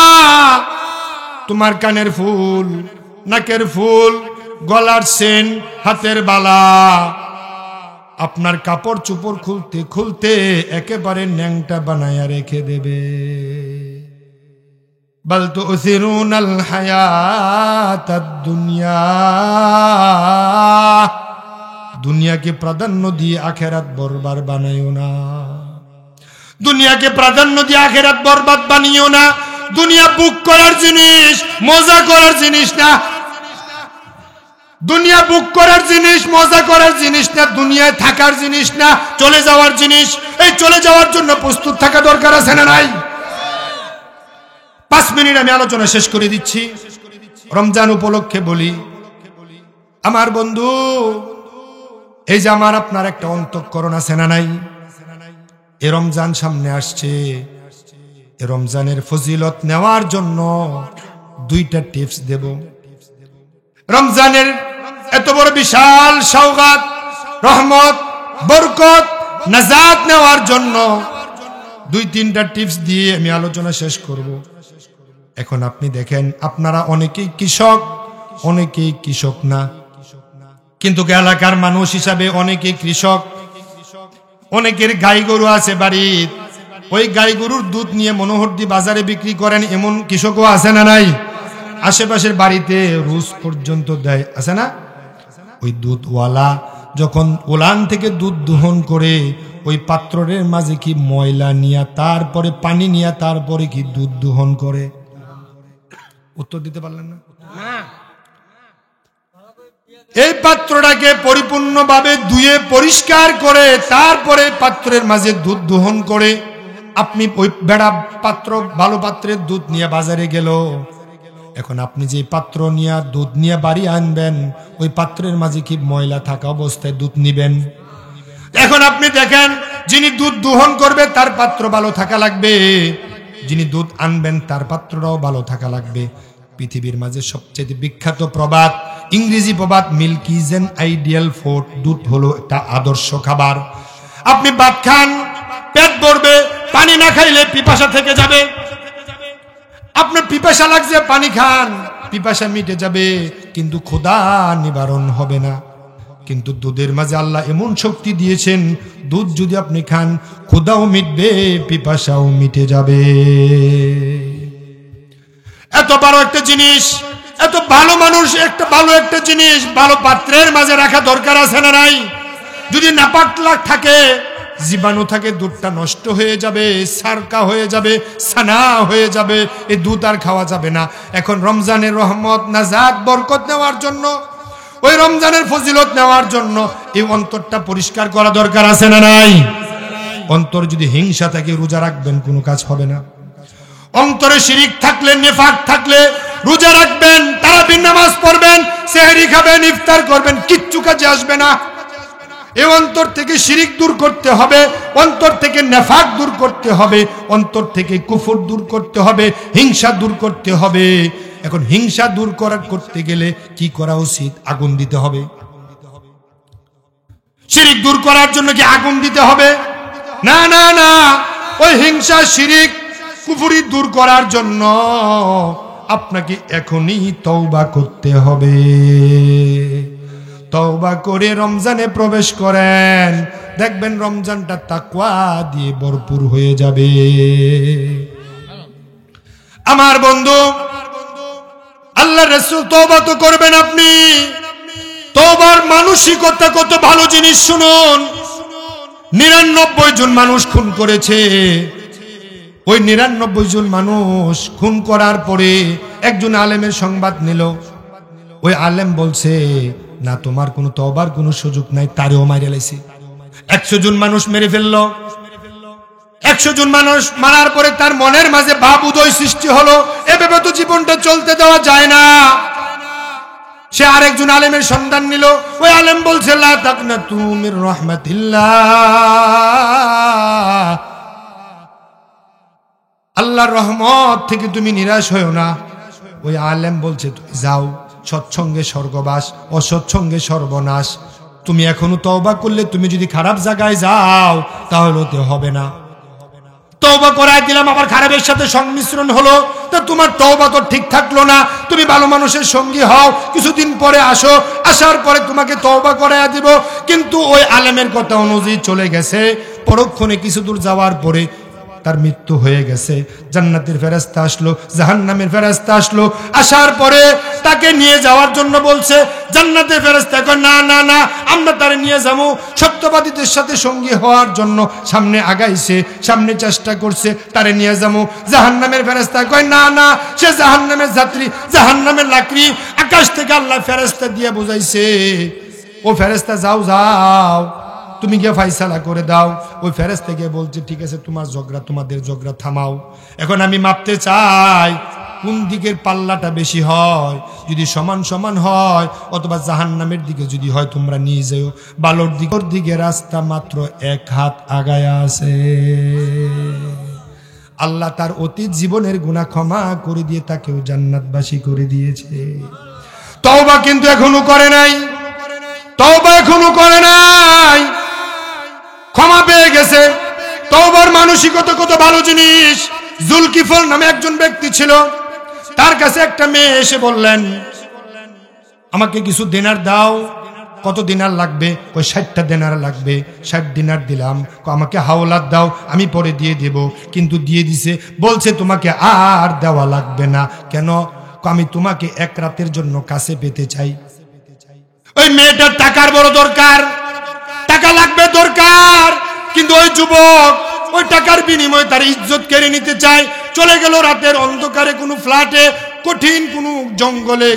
তোমার কানের ফুল, নাকের ফুল, গলার চেন, হাতের বালা, আপনার কাপড় চোপড় খুলতে খুলতে একেবারে ন্যাংটা বানায়া রেখে দেবে। বাল তুসিরুনাল হায়াতাদ দুনিয়া, দুনিয়াকে প্রাধান্য দিয়ে আখেরাত বরবাদ বানাইও না। দুনিয়াকে প্রাধান্য দিয়ে আখেরাত বরবাদ বানিও না। দুনিয়া বুক করার জিনিস, মজা করার জিনিস না। দুনিয়া বুক করার জিনিস, মজা করার জিনিস না, দুনিয়ায় থাকার জিনিস না, চলে যাওয়ার জিনিস। এই চলে যাওয়ার জন্য প্রস্তুত থাকা দরকার আছে না নাই? 5 মিনিট আমি আলোচনা শেষ করে দিচ্ছি। রমজান উপলক্ষে বলি, আমার বন্ধু, এই যে আমার আপনার একটা অন্তঃকরণ আছে না নাই? এ রমজান সামনে আসছে, এ রমজানের ফজিলত নেওয়ার জন্য 2টা টিপস দেব। রমজানের এত বড় বিশাল সওগাত, রহমত, বরকত, নাজাত নেওয়ার জন্য 2-3টা টিপস দিয়ে আমি আলোচনা শেষ করব। এখন আপনি দেখেন, আপনারা অনেকেই কৃষক, অনেকেই কৃষক না, কিন্তু এলাকার মানুষ হিসাবে অনেকেই কৃষক। অনেকের গাই গরু আছে বাড়ির, ওই গাই গরুর দুধ নিয়ে মনোহরদি বাজারে বিক্রি করেন, এমন কৃষকও আছে না নাই? আশেপাশের বাড়িতে রোজ পর্যন্ত দেয়, আছে না? ওই দুধওয়ালা যখন ওলান থেকে দুধ দোহন করে, ওই পাত্রের মাঝে কি ময়লা নিয়ে, তারপরে পানি নিয়ে, তারপরে কি দুধ দোহন করে? উত্তর দিতে পারলেন না? এই পাত্রটাকে পরিপূর্ণভাবে ধুয়ে পরিষ্কার করে তারপরে পাত্রের মাঝে দুধ দোহন করে। আপনি ওই বেড়া পাত্র, ভালো পাত্রের দুধ নিয়ে বাজারে গেল, এখন আপনি যে পাত্র নিয়ে দুধ নিয়ে বাড়ি আনবেন, ওই পাত্রের মাঝে কি ময়লা থাকা অবস্থায় দুধ নিবেন? এখন আপনি দেখেন, যিনি দুধ দোহন করবে তার পাত্র ভালো থাকা লাগবে, যিনি দুধ আনবেন তার পাত্রটাও ভালো থাকা লাগবে। পৃথিবীর মাঝে সবচেয়ে বিখ্যাত প্রবাদ, ইংরেজি প্রবাদ, milk is an ideal food, দুধ হলো একটা আদর্শ খাবার। আপনি ভাত খান, পেট ভরবে, পানি না খাইলে পিপাসা থেকে যাবে। আপনার পিপাসা লাগছে, পানি খান, পিপাসা মিটে যাবে, কিন্তু ক্ষুধা নিবারণ হবে না। কিন্তু দুধের মাঝে আল্লাহ এমন শক্তি দিয়েছেন, দুধ যদি আপনি খান ক্ষুধাও মিটবে, পিপাসাও মিটে যাবে। এত বড় একটা জিনিস, এত ভালো মানুষ, একটা ভালো একটা জিনিস ভালো পাত্রের মাঝে রাখা দরকার আছে না নাই? যদি নাপাক থাকে, জীবাণু থাকে, দুধটা নষ্ট হয়ে যাবে, সারকা হয়ে যাবে, সানা হয়ে যাবে, এই দুধ আর খাওয়া যাবে না। এখন রমজানের রহমত, নাজাত, বরকত নেওয়ার জন্য, ওই রমজানের ফজিলত নেওয়ার জন্য এই অন্তরটা পরিষ্কার করা দরকার আছে না নাই? অন্তর যদি হিংসা থাকে, রোজা রাখবেন কোনো কাজ হবে না। অন্তরে শিরিক থাকলে, নেফাক থাকলে রোজা রাখবেন, তারাবির নামাজ পড়বেন, সেহরি খাবেন, ইফতার করবেন, কিচ্ছু কাজে আসবে না। এই অন্তর থেকে শিরিক দূর করতে হবে, অন্তর থেকে নেফাক দূর করতে হবে, অন্তর থেকে কুফর দূর করতে হবে, হিংসা দূর করতে হবে। এখন হিংসা দূর করতে গেলে কি করা উচিত? আগুন দিতে হবে। শিরিক দূর করার জন্য কি আগুন দিতে হবে? না না না, ওই হিংসা, শিরিক, কুফরি দূর করার জন্য আপনাকে এখনই তওবা করতে হবে। তওবা করে রমজানে প্রবেশ করেন, দেখবেন রমজানটা তাকওয়া দিয়ে ভরপুর হয়ে যাবে। আমার বন্ধু, আল্লাহ রাসূল তওবা তো করবেন আপনি, তওবার মানসিকতা কত ভালো জিনিস শুনুন। 99 জন মানুষ খুন করেছে, ওই 99 জন মানুষ খুন করার পরে একজন আলেমের সংবাদ নিল। ওই আলেম বলছে, না তোমার কোনো তওবার কোনো সুযোগ নাই, তারেও মাইরে লাইছে। 100 জন মানুষ মেরে ফেললো। 100 জন মানুষ মারার পরে তার মনের মাঝে ভাব উদয় সৃষ্টি হলো, এভাবে তো জীবনটা চলতে দেওয়া যায় না। সে আরেকজন আলেমের সন্ধান নিল। ওই আলেম বলছে, লা তাকনাতু মির রাহমাতিল্লাহ, আল্লাহর রহমত থেকে তুমি নিরাশ হয়ো না। ওই আলেম বলছে, তুমি যাও, সৎসঙ্গে স্বর্গবাস, অসৎসঙ্গে সর্বনাশ। তুমি এখনো তওবা করলে, তুমি যদি খারাপ জায়গায় যাও তাহলে তো হবে না। তওবা করাই দিলাম, আবার খারাপের সাথে সংমিশ্রণ হলো, তা তোমার তওবা তো ঠিক থাকলো না। তুমি ভালো মানুষের সঙ্গী হও, কিছুদিন পরে আসো, আসার পরে তোমাকে তওবা করাইয়া দিব। কিন্তু ওই আলেমের কথা অনুযায়ী চলে গেছে, পরক্ষণে কিছু দূর যাওয়ার পরে তার মৃত্যু হয়ে গেছে। জান্নাতের ফেরেশতা আসলো, জাহান্নামের ফেরেশতা আসলো, আসার পরে তাকে নিয়ে যাওয়ার জন্য বলছে। জান্নাতের ফেরেশতা কয়, না না না, আমরা তারে নিয়ে যাবো। সত্যবাদীদের সাথে সঙ্গী হওয়ার জন্য সামনে আগাইছে, সামনে চেষ্টা করছে, তারে নিয়ে যাবো। জাহান্নামের ফেরেশতা কয়, না না, সে জাহান্নামের যাত্রী, জাহান্নামের লাকড়ি। আকাশ থেকে আল্লাহ ফেরেশতা দিয়ে বুঝাইছে, ও ফেরেশতা যাও যাও, তুমি গিয়ে ফাইসালা করে দাও। ওই ফেরেশতা গিয়ে বলছে, ঠিক আছে, তোমাদের ঝগড়া থামাও। এখন আমি মাপতে চাই কোন দিকের পাল্লাটা বেশি হয়। যদি সমান সমান হয়, অথবা জাহান্নামের দিকে যদি হয়, তোমরা নিয়ে যাও। বালোর দিকে রাস্তা মাত্র 1 হাত আগায়া আছে। আল্লাহ তার অতীত জীবনের গুনাহ ক্ষমা করে দিয়ে তাকেও জান্নাতবাসী করে দিয়েছে। তওবা কিন্তু এখনো করে নাই, তওবা এখনো করে নাই, ক্ষমা পেয়ে গেছে। তওবার মানসিকতা কত ভালো জিনিস। জুলকিফল নামে একজন ব্যক্তি ছিল, তার কাছে একটা মেয়ে এসে বললেন, আমাকে কিছু দিনার দাও। কত দিনার লাগবে? ওই 60টা দিনার লাগবে। 60 দিনার দিলাম। আমাকে হাওলাত দাও, আমি পরে দিয়ে দেব। কিন্তু দিয়ে দিছে, বলছে তোমাকে আর দেওয়া লাগবে না। কেন? আমি তোমাকে 1 রাতের জন্য কাছে পেতে চাই। ওই মেয়েটার টাকার বড় দরকার, টাকা লাগবে দরকার, কিন্তু ওই যুবক ওই টাকার বিনিময়ে তার ইজ্জত কেড়ে নিতে চায়। চলে গেল রাতের অন্ধকারে কোনো ফ্ল্যাটে, কঠিন কোনো জঙ্গলে।